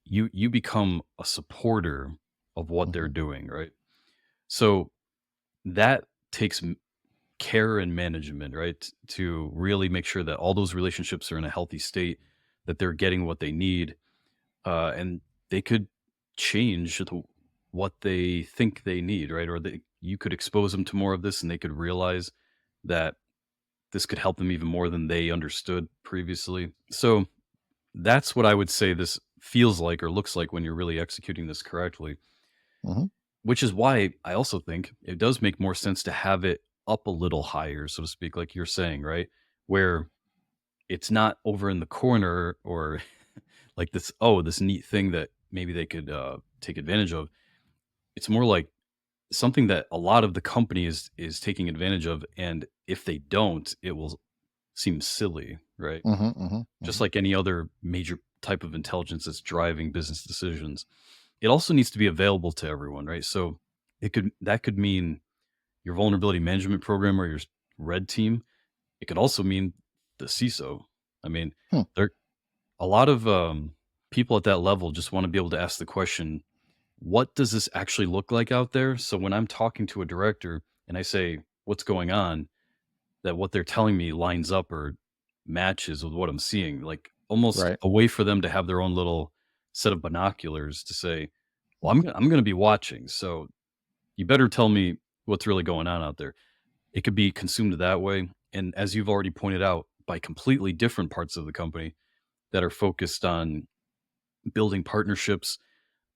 S1: you become a supporter of what they're
S2: Hmm.
S1: doing, right? So that takes care and management, right? To really make sure that all those relationships are in a healthy state, that they're getting what they need, and they could change to what they think they need, right? Or you could expose them to more of this, and they could realize that this could help them even more than they understood previously. So that's what I would say this feels like or looks like when you're really executing this correctly,
S2: Hmm.
S1: which is why I also think it does make more sense to have it up a little higher, so to speak, like you're saying, right? Where it's not over in the corner or like this neat thing that maybe they could take advantage of. It's more like something that a lot of the company is taking advantage of. And if they don't, it will seem silly, right?
S2: Hmm. Hmm.
S1: Just
S2: Hmm.
S1: like any other major type of intelligence that's driving business decisions. It also needs to be available to everyone, right? So that could mean your vulnerability management program or your red team. It could also mean the CISO. I mean,
S2: Hmm.
S1: there a lot of people at that level just want to be able to ask the question, what does this actually look like out there? So when I'm talking to a director and I say, what's going on, that what they're telling me lines up or matches with what I'm seeing, like almost
S2: Right.
S1: a way for them to have their own little set of binoculars to say, well, I'm going to be watching. So you better tell me what's really going on out there. It could be consumed that way. And as you've already pointed out, by completely different parts of the company that are focused on building partnerships,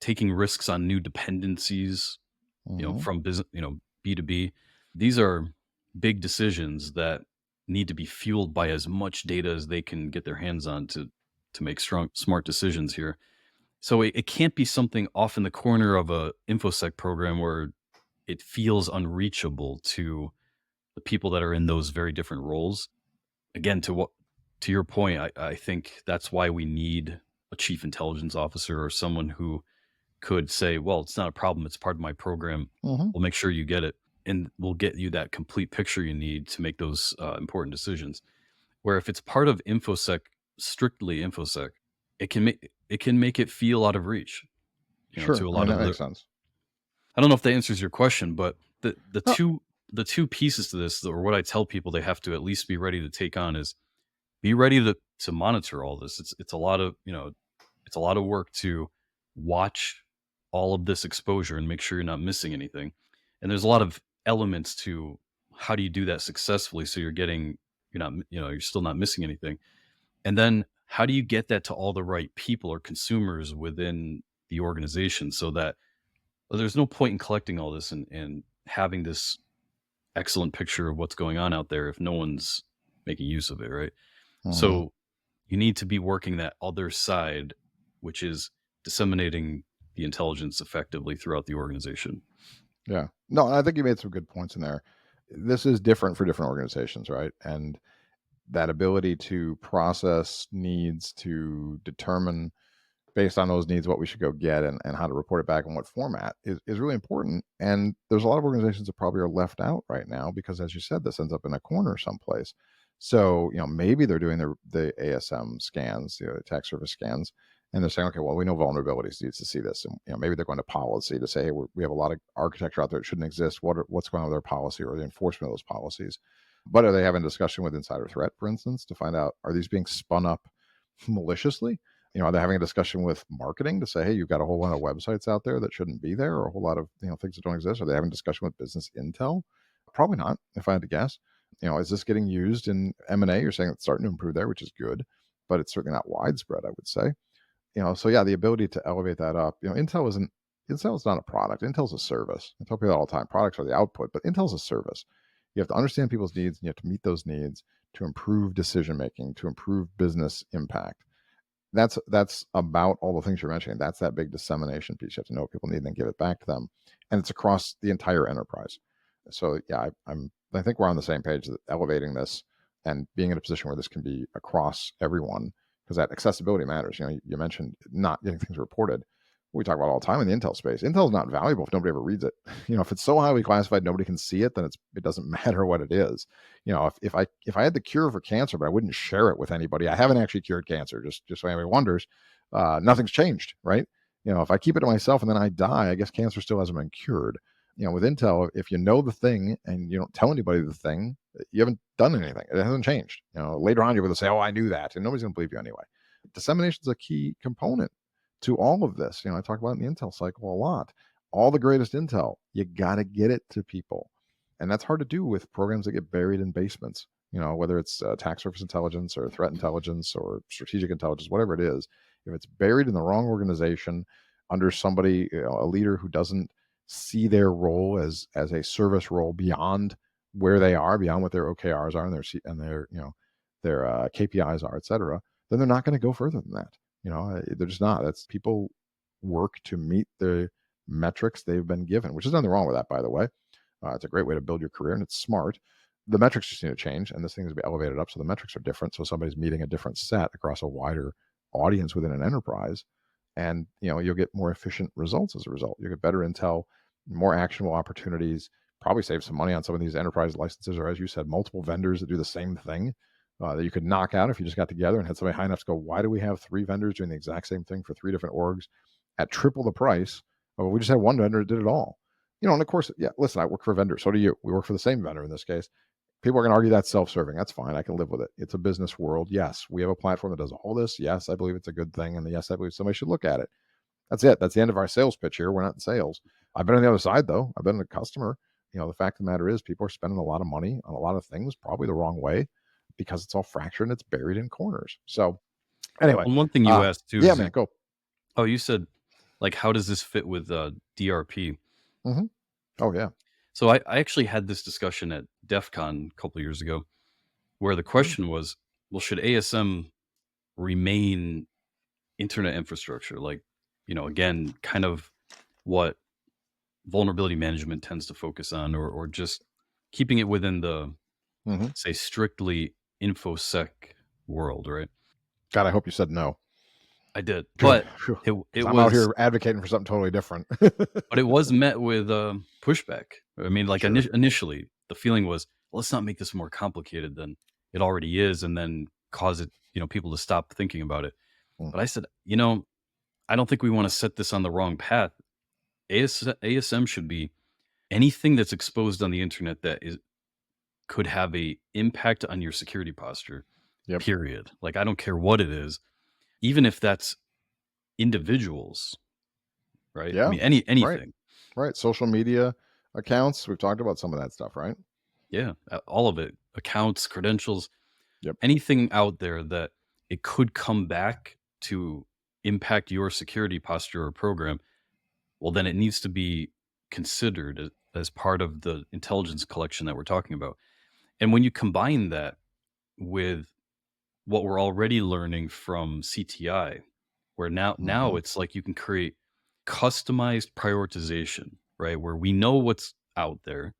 S1: taking risks on new dependencies,
S2: Hmm.
S1: from business, B2B. These are big decisions that need to be fueled by as much data as they can get their hands on to make strong, smart decisions here. So it can't be something off in the corner of a infosec program where it feels unreachable to the people that are in those very different roles. Again, to your point, I think that's why we need a chief intelligence officer or someone who could say, well, it's not a problem. It's part of my program.
S2: Hmm.
S1: We'll make sure you get it. And we'll get you that complete picture you need to make those important decisions. Where if it's part of InfoSec, strictly InfoSec, it can make it feel out of reach,
S2: Sure.
S1: to a
S2: I mean,
S1: lot
S2: that
S1: of the.
S2: makes sense.
S1: I don't know if that answers your question, but the
S2: No.
S1: two pieces to this, or what I tell people they have to at least be ready to take on, is be ready to monitor all this. It's a lot of, it's a lot of work to watch all of this exposure and make sure you're not missing anything. And there's a lot of elements to how do you do that successfully so you're not, you're still not missing anything. And then how do you get that to all the right people or consumers within the organization so that, well, there's no point in collecting all this and having this excellent picture of what's going on out there if no one's making use of it, right?
S2: Hmm.
S1: So you need to be working that other side, which is disseminating the intelligence effectively throughout the organization.
S2: Yeah. No, I think you made some good points in there. This is different for different organizations, right? And that ability to process needs, to determine based on those needs what we should go get, and how to report it back in what format is really important. And there's a lot of organizations that probably are left out right now because, as you said, this ends up in a corner someplace. So, maybe they're doing the ASM scans, attack surface scans, and they're saying, okay, well, we know vulnerabilities needs to see this. And, maybe they're going to policy to say, hey, we have a lot of architecture out there that shouldn't exist. What's going on with their policy or the enforcement of those policies? But are they having a discussion with insider threat, for instance, to find out, are these being spun up maliciously? Are they having a discussion with marketing to say, hey, you've got a whole lot of websites out there that shouldn't be there, or a whole lot of things that don't exist? Are they having a discussion with business intel? Probably not, if I had to guess. Is this getting used in M&A? You're saying it's starting to improve there, which is good, but it's certainly not widespread, I would say. So yeah, the ability to elevate that up. Intel is not a product. Intel's a service. I tell people that all the time. Products are the output, but Intel's a service. You have to understand people's needs, and you have to meet those needs to improve decision making, to improve business impact. That's about all the things you're mentioning. That's that big dissemination piece. You have to know what people need and then give it back to them, and it's across the entire enterprise. So yeah, I think we're on the same page that elevating this and being in a position where this can be across everyone, because that accessibility matters. You mentioned not getting things reported. We talk about all the time in the Intel space. Intel is not valuable if nobody ever reads it. If it's so highly classified nobody can see it, then it doesn't matter what it is. If I had the cure for cancer, but I wouldn't share it with anybody, I haven't actually cured cancer. Just so anybody wonders, nothing's changed, right? If I keep it to myself and then I die, I guess cancer still hasn't been cured. With Intel, if you know the thing and you don't tell anybody the thing, you haven't done anything. It hasn't changed. Later on, you're going to say, "Oh, I knew that," and nobody's going to believe you anyway. Dissemination is a key component to all of this. I talk about it in the Intel cycle a lot. All the greatest Intel, you got to get it to people, and that's hard to do with programs that get buried in basements. Whether it's attack surface intelligence or threat intelligence or strategic intelligence, whatever it is, if it's buried in the wrong organization under somebody, a leader who doesn't see their role as a service role beyond where they are, beyond what their OKRs are and their KPIs are, et cetera, then they're not going to go further than that. They're just not. That's people work to meet the metrics they've been given, which is nothing wrong with that, by the way. It's a great way to build your career, and it's smart. The metrics just need to change, and this thing needs to be elevated up so the metrics are different. So somebody's meeting a different set across a wider audience within an enterprise, and you'll get more efficient results as a result. You get better intel, more actionable opportunities, probably save some money on some of these enterprise licenses, or as you said, multiple vendors that do the same thing that you could knock out if you just got together and had somebody high enough to go, why do we have 3 vendors doing the exact same thing for 3 different orgs at triple the price? Well, we just had one vendor that did it all. And of course, yeah, listen, I work for a vendor. So do you. We work for the same vendor in this case. People are going to argue that's self-serving. That's fine. I can live with it. It's a business world. Yes, we have a platform that does all this. Yes, I believe it's a good thing. And yes, I believe somebody should look at it. That's it. That's the end of our sales pitch here. We're not in sales. I've been on the other side, though. I've been a customer. The fact of the matter is people are spending a lot of money on a lot of things, probably the wrong way, because it's all fractured and it's buried in corners. So anyway.
S1: And one thing you asked too.
S2: Yeah, man, go.
S1: Oh, you said, how does this fit with DRP?
S2: Mm-hmm. Oh, yeah.
S1: So I actually had this discussion at DEF CON a couple of years ago where the question was, well, should ASM remain internet infrastructure? Again, kind of what vulnerability management tends to focus on, or just keeping it within the, say, strictly InfoSec world, right?
S2: God, I hope you said no.
S1: I did, but
S2: I'm out here advocating for something totally different.
S1: But it was met with pushback. I mean, sure. Initially, the feeling was, well, let's not make this more complicated than it already is, and then cause it, people to stop thinking about it. But I said, I don't think we want to set this on the wrong path. ASM should be anything that's exposed on the internet that could have a impact on your security posture. Yep. Period. I don't care what it is, even if that's individuals, right?
S2: Yeah.
S1: I mean, anything.
S2: Right. Social media accounts. We've talked about some of that stuff, right?
S1: Yeah. All of it. Accounts, credentials.
S2: Yep.
S1: Anything out there that it could come back to impact your security posture or program, well, then it needs to be considered as part of the intelligence collection that we're talking about. And when you combine that with what we're already learning from CTI, where now it's like you can create customized prioritization, right? Where we know what's out there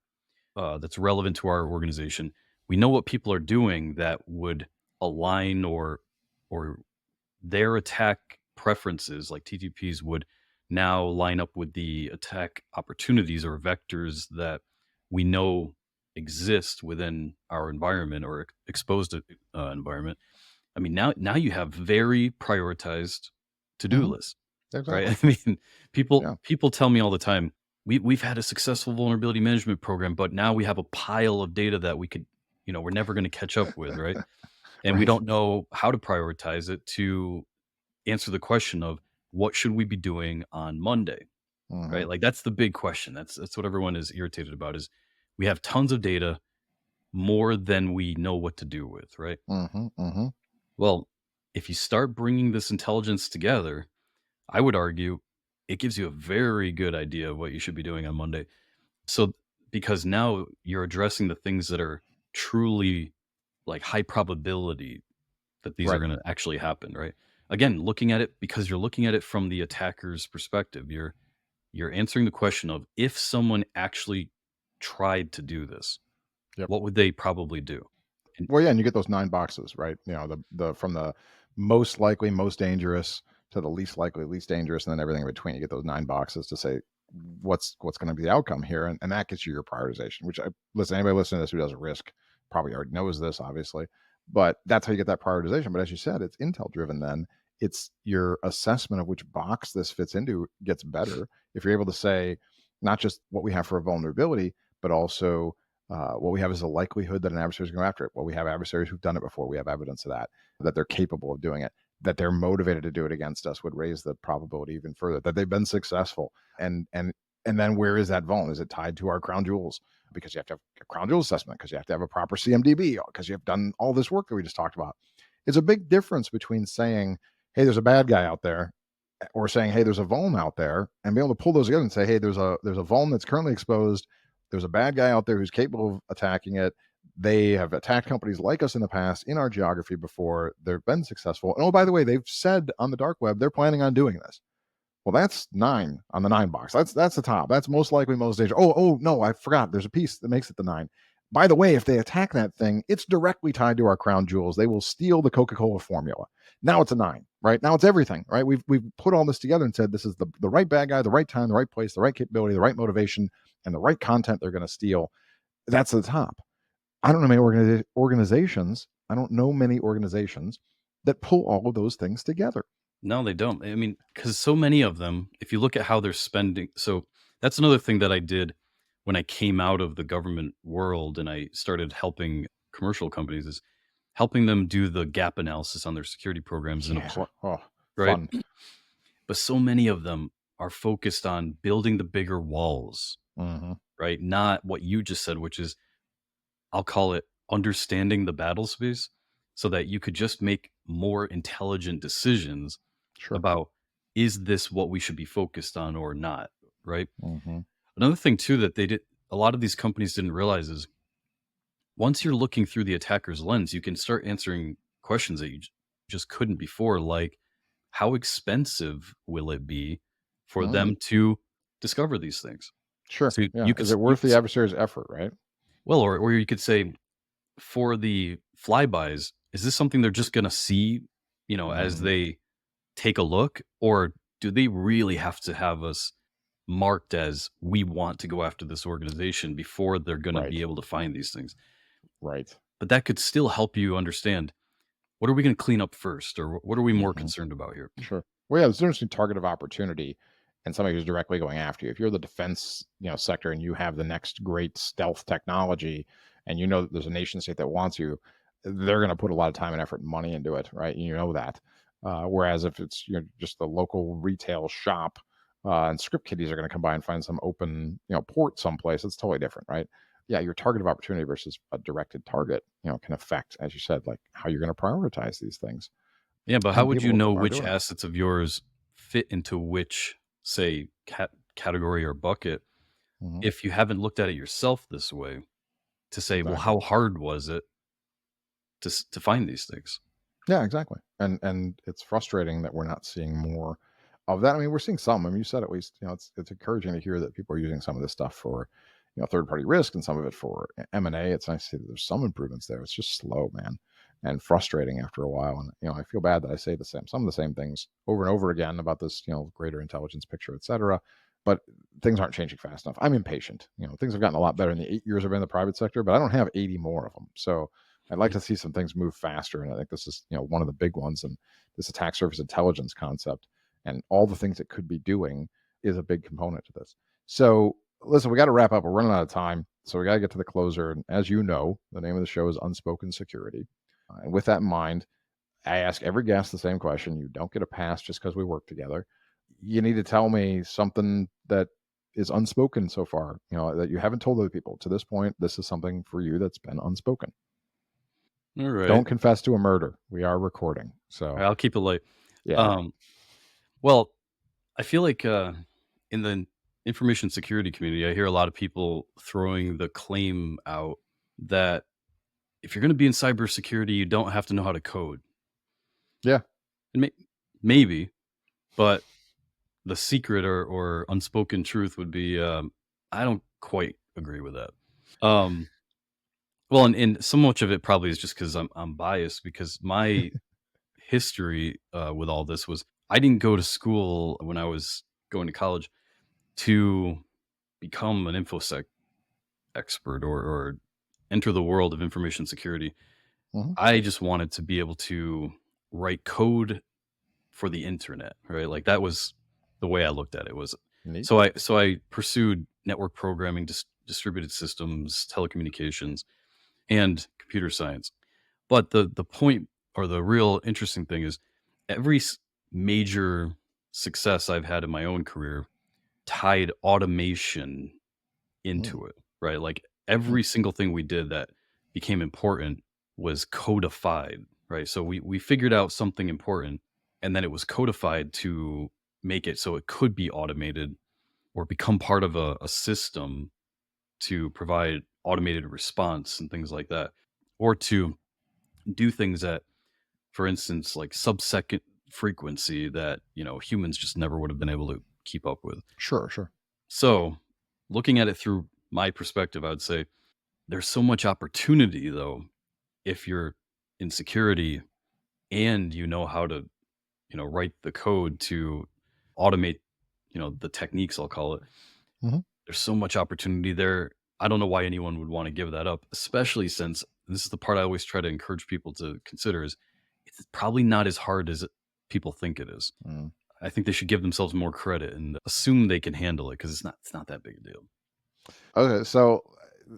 S1: that's relevant to our organization. We know what people are doing that would align or their attack preferences, like TTPs, would now line up with the attack opportunities or vectors that we know exist within our environment or exposed environment. I mean, now you have very prioritized to-do lists, exactly. Right? I mean, people tell me all the time, we've had a successful vulnerability management program, but now we have a pile of data that we could we're never going to catch up with, right? And we
S2: Right.
S1: don't know how to prioritize it to answer the question of what should we be doing on Monday,
S2: Hmm.
S1: right? Like that's the big question. That's what everyone is irritated about is we have tons of data, more than we know what to do with, right?
S2: Hmm. Hmm.
S1: Well, if you start bringing this intelligence together, I would argue it gives you a very good idea of what you should be doing on Monday. So, because now you're addressing the things that are truly like high probability that these are
S2: Right.
S1: going to actually happen, right? Again, looking at it because you're looking at it from the attacker's perspective. You're answering the question of if someone actually tried to do this,
S2: Yep.
S1: what would they probably do? And
S2: Well, yeah, and you get those 9 boxes, right? The from the most likely, most dangerous to the least likely, least dangerous, and then everything in between. You get those 9 boxes to say what's going to be the outcome here, and that gets you your prioritization. Which anybody listening to this who does risk probably already knows this, obviously, but that's how you get that prioritization. But as you said, it's intel driven. Then it's your assessment of which box this fits into gets better if you're able to say not just what we have for a vulnerability, but also what we have is a likelihood that an adversary is going after it. Well, we have adversaries who've done it before. We have evidence of that they're capable of doing it, that they're motivated to do it against us would raise the probability even further, that they've been successful. And then where is that vuln? Is it tied to our crown jewels? Because you have to have a crown jewel assessment, because you have to have a proper CMDB, because you have done all this work that we just talked about. It's a big difference between saying, hey, there's a bad guy out there, or saying, hey, there's a vuln out there, and be able to pull those together and say, hey, there's a vuln that's currently exposed. There's a bad guy out there who's capable of attacking it. They have attacked companies like us in the past in our geography before. They've been successful. And oh, by the way, they've said on the dark web they're planning on doing this. Well, that's 9 on the 9 box. That's the top. That's most likely most dangerous. Oh no, I forgot. There's a piece that makes it the 9. By the way, if they attack that thing, it's directly tied to our crown jewels. They will steal the Coca-Cola formula. Now it's a 9, right? Now it's everything, right? We've put all this together and said this is the right bad guy, the right time, the right place, the right capability, the right motivation, and the right content they're going to steal. That's the top. I don't know many organizations. I don't know many organizations that pull all of those things together.
S1: no, they don't. I mean, because so many of them, if you look at how they're spending, so that's another thing that I did when I came out of the government world and I started helping commercial companies is helping them do the gap analysis on their security programs and
S2: Yeah.
S1: apply,
S2: Oh,
S1: right?
S2: fun.
S1: But so many of them are focused on building the bigger walls,
S2: Mm-hmm.
S1: right? Not what you just said, which is I'll call it understanding the battle space so that you could just make more intelligent decisions
S2: Sure.
S1: about is this what we should be focused on or not, right?
S2: Mm-hmm.
S1: Another thing too that a lot of these companies didn't realize is once you're looking through the attacker's lens, you can start answering questions that you just couldn't before, like how expensive will it be for
S2: Mm.
S1: them to discover these things?
S2: Sure.
S1: So
S2: Yeah. Is it worth the adversary's effort, right?
S1: well, or you could say for the flybys, is this something they're just going to see, as
S2: Mm.
S1: they take a look, or do they really have to have us marked as we want to go after this organization before they're going to
S2: Right.
S1: be able to find these things?
S2: Right.
S1: But that could still help you understand what are we going to clean up first, or what are we more
S2: Mm-hmm.
S1: concerned about here?
S2: Sure. Well, yeah, there's an interesting target of opportunity and somebody who's directly going after you. If you're the defense, sector, and you have the next great stealth technology, and that there's a nation state that wants you, they're going to put a lot of time and effort and money into it, right? You know that. Whereas if it's just the local retail shop, and script kiddies are going to come by and find some open port someplace, it's totally different, right? Yeah, your target of opportunity versus a directed target, can affect, as you said, like how you're going to prioritize these things.
S1: Yeah, but how
S2: And
S1: would you
S2: people
S1: know
S2: are
S1: which
S2: doing it.
S1: assets of yours fit into which, say, category or bucket
S2: Mhm.
S1: if you haven't looked at it yourself this way to say, well,
S2: Exactly.
S1: how hard was it to find these things?
S2: Yeah, exactly. And it's frustrating that we're not seeing more of that. I mean, we're seeing some. I mean, you said at least, it's encouraging to hear that people are using some of this stuff for, third party risk and some of it for M&A. It's nice to see that there's some improvements there. It's just slow, man, and frustrating after a while. And I feel bad that I say some of the same things over and over again about this, greater intelligence picture, et cetera. But things aren't changing fast enough. I'm impatient. Things have gotten a lot better in the 8 years I've been in the private sector, but I don't have 80 more of them. So I'd like to see some things move faster, and I think this is one of the big ones. And this attack surface intelligence concept and all the things it could be doing is a big component to this. So listen, we got to wrap up. We're running out of time. So we got to get to the closer. And as you know, the name of the show is Unspoken Security. And with that in mind, I ask every guest the same question. You don't get a pass just because we work together. You need to tell me something that is unspoken so far, that you haven't told other people. To this point, this is something for you that's been unspoken.
S1: All right.
S2: Don't confess to a murder. We are recording. So
S1: All right, I'll keep it light.
S2: yeah.
S1: Well, I feel like in the information security community, I hear a lot of people throwing the claim out that if you're going to be in cybersecurity, you don't have to know how to code.
S2: Yeah.
S1: And maybe, but the secret or unspoken truth would be I don't quite agree with that. Well, and so much of it probably is just because I'm biased, because my history with all this was I didn't go to school when I was going to college to become an infosec expert or enter the world of information security.
S2: Mhm.
S1: I just wanted to be able to write code for the internet, right? Like that was the way I looked at it. Was
S2: Neat.
S1: so I pursued network programming, distributed systems, telecommunications, and computer science. But the point, or the real interesting thing, is every major success I've had in my own career tied automation into it, right? Like every single thing we did that became important was codified, right? So we figured out something important, and then it was codified to make it so it could be automated or become part of a system to provide automated response and things like that, or to do things at, for instance, like sub-second frequency that humans just never would have been able to keep up with.
S2: Sure.
S1: So looking at it through my perspective, I would say there's so much opportunity, though, if you're in security and you know how to write the code to automate the techniques, I'll call it.
S2: Mhm.
S1: There's so much opportunity there. I don't know why anyone would want to give that up, especially since this is the part I always try to encourage people to consider, is it's probably not as hard as people think it is.
S2: Mm.
S1: I think they should give themselves more credit and assume they can handle it, because it's not that big a deal.
S2: Okay, so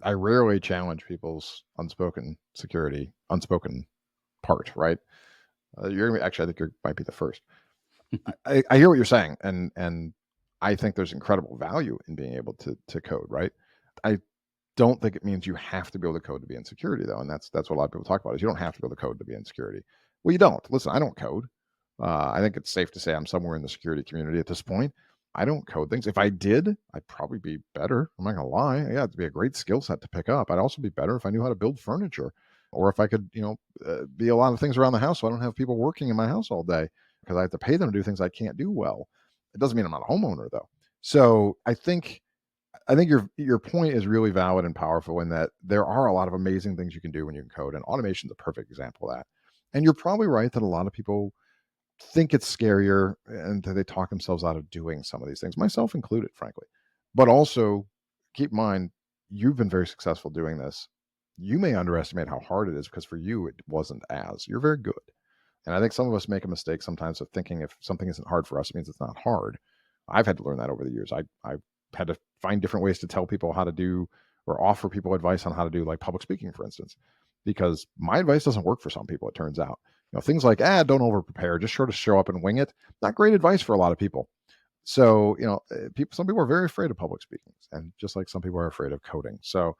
S2: I rarely challenge people's unspoken part, right? You're gonna be, actually, I think you might be the first. I hear what you're saying, and I think there's incredible value in being able to code, right? I don't think it means you have to be able to code to be in security, though, and that's what a lot of people talk about, is you don't have to be able to code to be in security. Well, you don't. Listen, I don't code. I think it's safe to say I'm somewhere in the security community at this point. I don't code things. If I did, I'd probably be better. I'm not gonna lie. Yeah, it'd be a great skill set to pick up. I'd also be better if I knew how to build furniture, or if I could, be a lot of things around the house, so I don't have people working in my house all day because I have to pay them to do things I can't do well. It doesn't mean I'm not a homeowner, though. So I think your point is really valid and powerful, in that there are a lot of amazing things you can do when you can code, and automation is a perfect example of that. And you're probably right that a lot of people think it's scarier and that they talk themselves out of doing some of these things, myself included, frankly. But also keep in mind, you've been very successful doing this. You may underestimate how hard it is, because for you, it wasn't as. You're very good. And I think some of us make a mistake sometimes of thinking if something isn't hard for us, it means it's not hard. I've had to learn that over the years. I've had to find different ways to tell people how to do, or offer people advice on how to do, like public speaking, for instance, because my advice doesn't work for some people, it turns out. Things like, don't over prepare, just sort of show up and wing it. Not great advice for a lot of people. So, some people are very afraid of public speaking, and just like some people are afraid of coding. So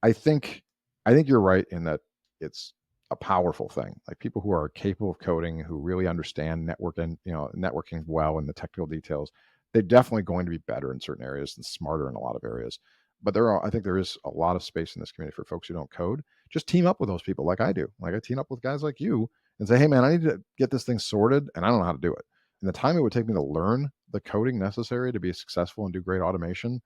S2: I think you're right in that it's a powerful thing. Like people who are capable of coding, who really understand networking well, and the technical details, they're definitely going to be better in certain areas and smarter in a lot of areas. But I think there is a lot of space in this community for folks who don't code. Just team up with those people, like I do. Like I team up with guys like you and say, hey man, I need to get this thing sorted, and I don't know how to do it. And the time it would take me to learn the coding necessary to be successful and do great automation,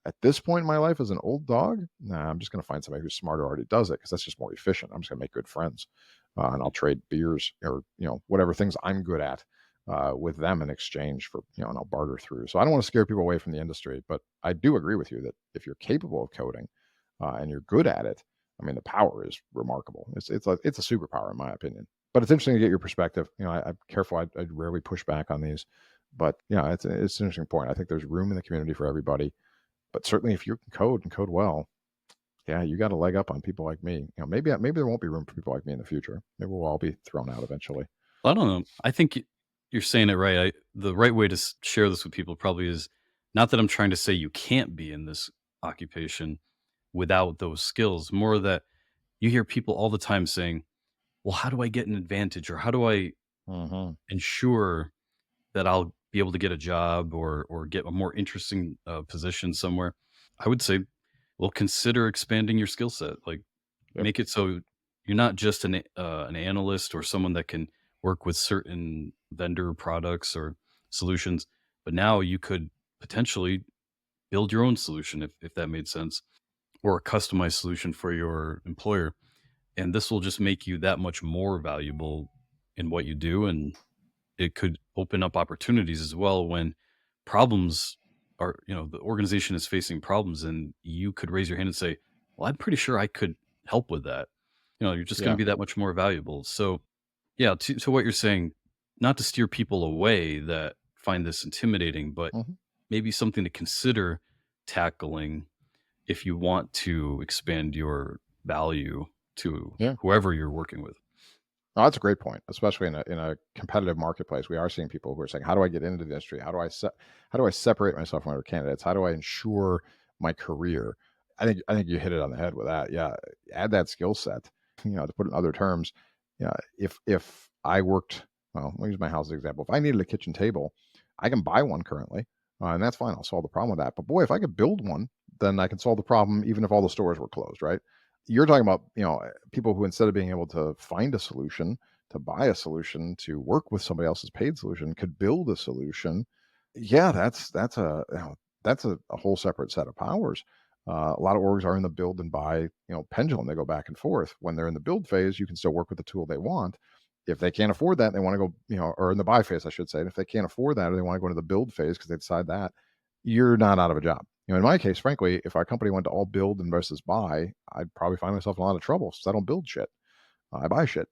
S2: at this point in my life as an old dog, nah, I'm just going to find somebody who's smarter, already does it, because that's just more efficient. I'm just going to make good friends, and I'll trade beers or whatever things I'm good at with them in exchange for and I'll barter through. So I don't want to scare people away from the industry, but I do agree with you that if you're capable of coding and you're good at it, I mean the power is remarkable. It's a superpower in my opinion. But it's interesting to get your perspective. I'm careful. I rarely push back on these, but it's an interesting point. I think there's room in the community for everybody. But certainly, if you can code and code well, Yeah, you got a leg up on people like me. Maybe there won't be room for people like me in the future. Maybe we'll all be thrown out eventually.
S1: I don't know. I think you're saying it right. The right way to share this with people probably is not that I'm trying to say you can't be in this occupation without those skills. More that you hear people all the time saying, "Well, how do I get an advantage, or how do I
S2: Hmm.
S1: ensure that I'll be able to get a job or get a more interesting position somewhere?" I would say, well, consider expanding your skill set. Like,
S2: Yep.
S1: make it so you're not just an analyst or someone that can work with certain vendor products or solutions, but now you could potentially build your own solution if that made sense, or a customized solution for your employer. And this will just make you that much more valuable in what you do. And it could open up opportunities as well when problems are, the organization is facing problems, and you could raise your hand and say, well, I'm pretty sure I could help with that. You're just going to
S2: Yeah.
S1: be that much more valuable. So yeah, to what you're saying, not to steer people away that find this intimidating, but
S2: Hmm.
S1: maybe something to consider tackling if you want to expand your value to
S2: Yeah.
S1: whoever you're working with.
S2: Oh, that's a great point, especially in a competitive marketplace. We are seeing people who are saying, "How do I get into the industry? How do I separate myself from other candidates? How do I ensure my career?" I think you hit it on the head with that. Yeah, add that skill set. To put it in other terms, yeah, if I worked, well, I'll use my house as an example. If I needed a kitchen table, I can buy one currently, and that's fine. I'll solve the problem with that. But boy, if I could build one, then I can solve the problem even if all the stores were closed, right? You're talking about, people who, instead of being able to find a solution, to buy a solution, to work with somebody else's paid solution, could build a solution. Yeah, that's a whole separate set of powers. A lot of orgs are in the build and buy, pendulum. They go back and forth. When they're in the build phase, you can still work with the tool they want. If they can't afford that, they want to go, or in the buy phase, I should say. And if they can't afford that, or they want to go into the build phase because they decide that, you're not out of a job. In my case, frankly, if our company went to all build and versus buy, I'd probably find myself in a lot of trouble since I don't build shit. I buy shit.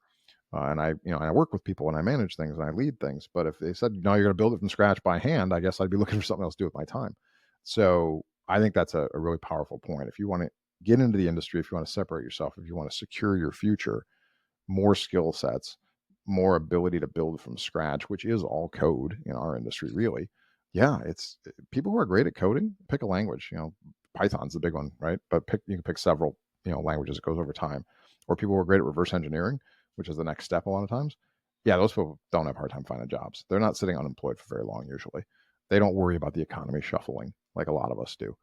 S2: And I work with people and I manage things and I lead things. But if they said, no, you're going to build it from scratch by hand, I guess I'd be looking for something else to do with my time. So I think that's a really powerful point. If you want to get into the industry, if you want to separate yourself, if you want to secure your future, more skill sets, more ability to build from scratch, which is all code in our industry, really. Yeah, it's people who are great at coding, pick a language. Python's the big one, right? But you can pick several, languages. It goes over time. Or people who are great at reverse engineering, which is the next step a lot of times. Yeah, those people don't have a hard time finding jobs. They're not sitting unemployed for very long usually. They don't worry about the economy shuffling like a lot of us do.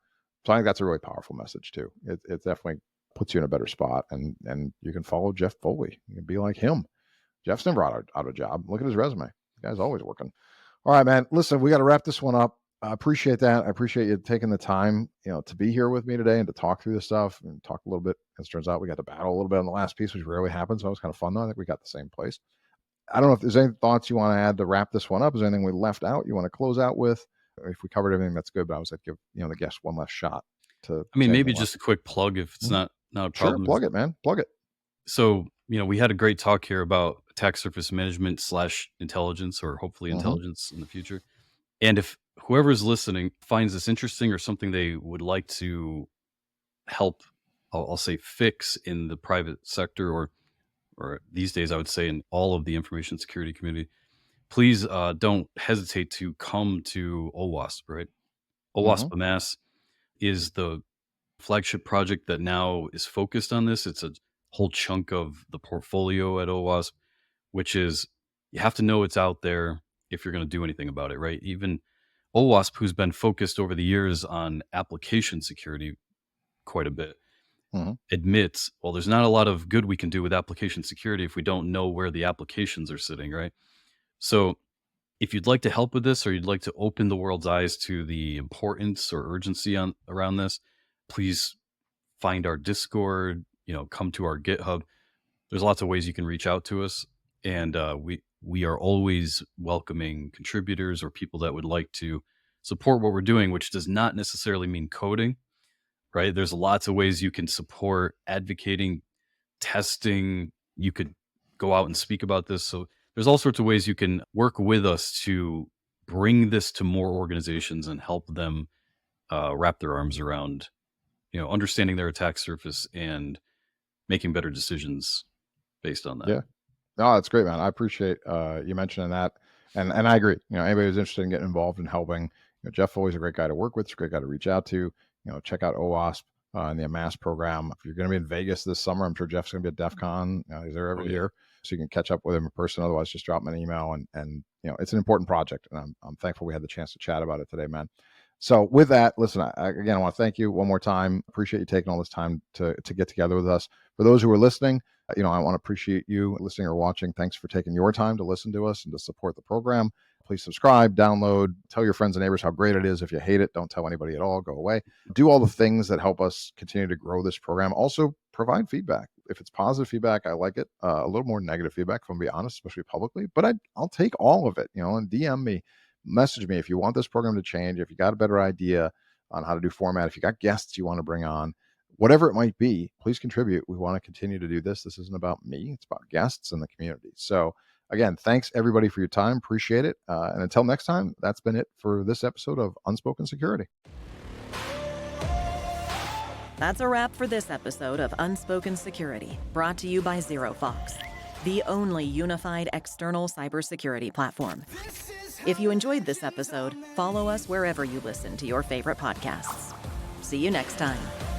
S2: So I think that's a really powerful message too. It definitely puts you in a better spot, and you can follow Jeff Foley. You can be like him. Jeff's never out of a job. Look at his resume. The guy's always working. All right, man. Listen, we got to wrap this one up. I appreciate that. I appreciate you taking the time, to be here with me today and to talk through this stuff and talk a little bit. As it turns out, we got to battle a little bit on the last piece, which rarely happens. So it was kind of fun, though. I think we got the same place. I don't know if there's any thoughts you want to add to wrap this one up. Is there anything we left out you want to close out with? If we covered everything, that's good. But I was like, give the guests one last shot to
S1: I mean,
S2: say
S1: maybe
S2: anything
S1: just
S2: left.
S1: a quick plug if it's
S2: Mhm.
S1: not a
S2: Sure,
S1: problem.
S2: plug it, man. Plug it.
S1: So, we had a great talk here about attack surface management slash intelligence, or hopefully
S2: Hmm.
S1: intelligence in the future. And if whoever's listening finds this interesting or something they would like to help, I'll say fix in the private sector, or these days I would say in all of the information security community, please don't hesitate to come to OWASP, right?
S2: Hmm.
S1: OWASP AMASS is the flagship project that now is focused on this. It's a whole chunk of the portfolio at OWASP, which is you have to know it's out there if you're going to do anything about it, right? Even OWASP, who's been focused over the years on application security quite a bit,
S2: Hmm.
S1: admits, well, there's not a lot of good we can do with application security if we don't know where the applications are sitting, right? So if you'd like to help with this, or you'd like to open the world's eyes to the importance or urgency on around this, please find our Discord, come to our GitHub. There's lots of ways you can reach out to us, and we are always welcoming contributors or people that would like to support what we're doing, which does not necessarily mean coding, right? There's lots of ways you can support advocating, testing. You could go out and speak about this. So there's all sorts of ways you can work with us to bring this to more organizations and help them wrap their arms around understanding their attack surface and making better decisions based on that.
S2: Yeah. No, that's great, man. I appreciate you mentioning that. And I agree. Anybody who's interested in getting involved in helping, Jeff Foley's a great guy to work with. He's a great guy to reach out to. Check out OWASP and the AMASS program. If you're going to be in Vegas this summer, I'm sure Jeff's going to be at DEF CON. He's there every year. So you can catch up with him in person. Otherwise, just drop him an email. And it's an important project. And I'm thankful we had the chance to chat about it today, man. So with that, listen, I want to thank you one more time. Appreciate you taking all this time to get together with us. For those who are listening, I want to appreciate you listening or watching. Thanks for taking your time to listen to us and to support the program. Please subscribe, download, tell your friends and neighbors how great it is. If you hate it, don't tell anybody at all. Go away. Do all the things that help us continue to grow this program. Also, provide feedback. If it's positive feedback, I like it. A little more negative feedback, if I'm going to be honest, especially publicly. But I'll take all of it, and DM me. Message me if you want this program to change, if you got a better idea on how to do format, if you got guests you want to bring on, whatever it might be, please contribute. We want to continue to do this. This isn't about me. It's about guests and the community. So again, thanks everybody for your time. Appreciate it. And until next time, that's been it for this episode of Unspoken Security.
S3: That's a wrap for this episode of Unspoken Security, brought to you by ZeroFox, the only unified external cybersecurity platform. If you enjoyed this episode, follow us wherever you listen to your favorite podcasts. See you next time.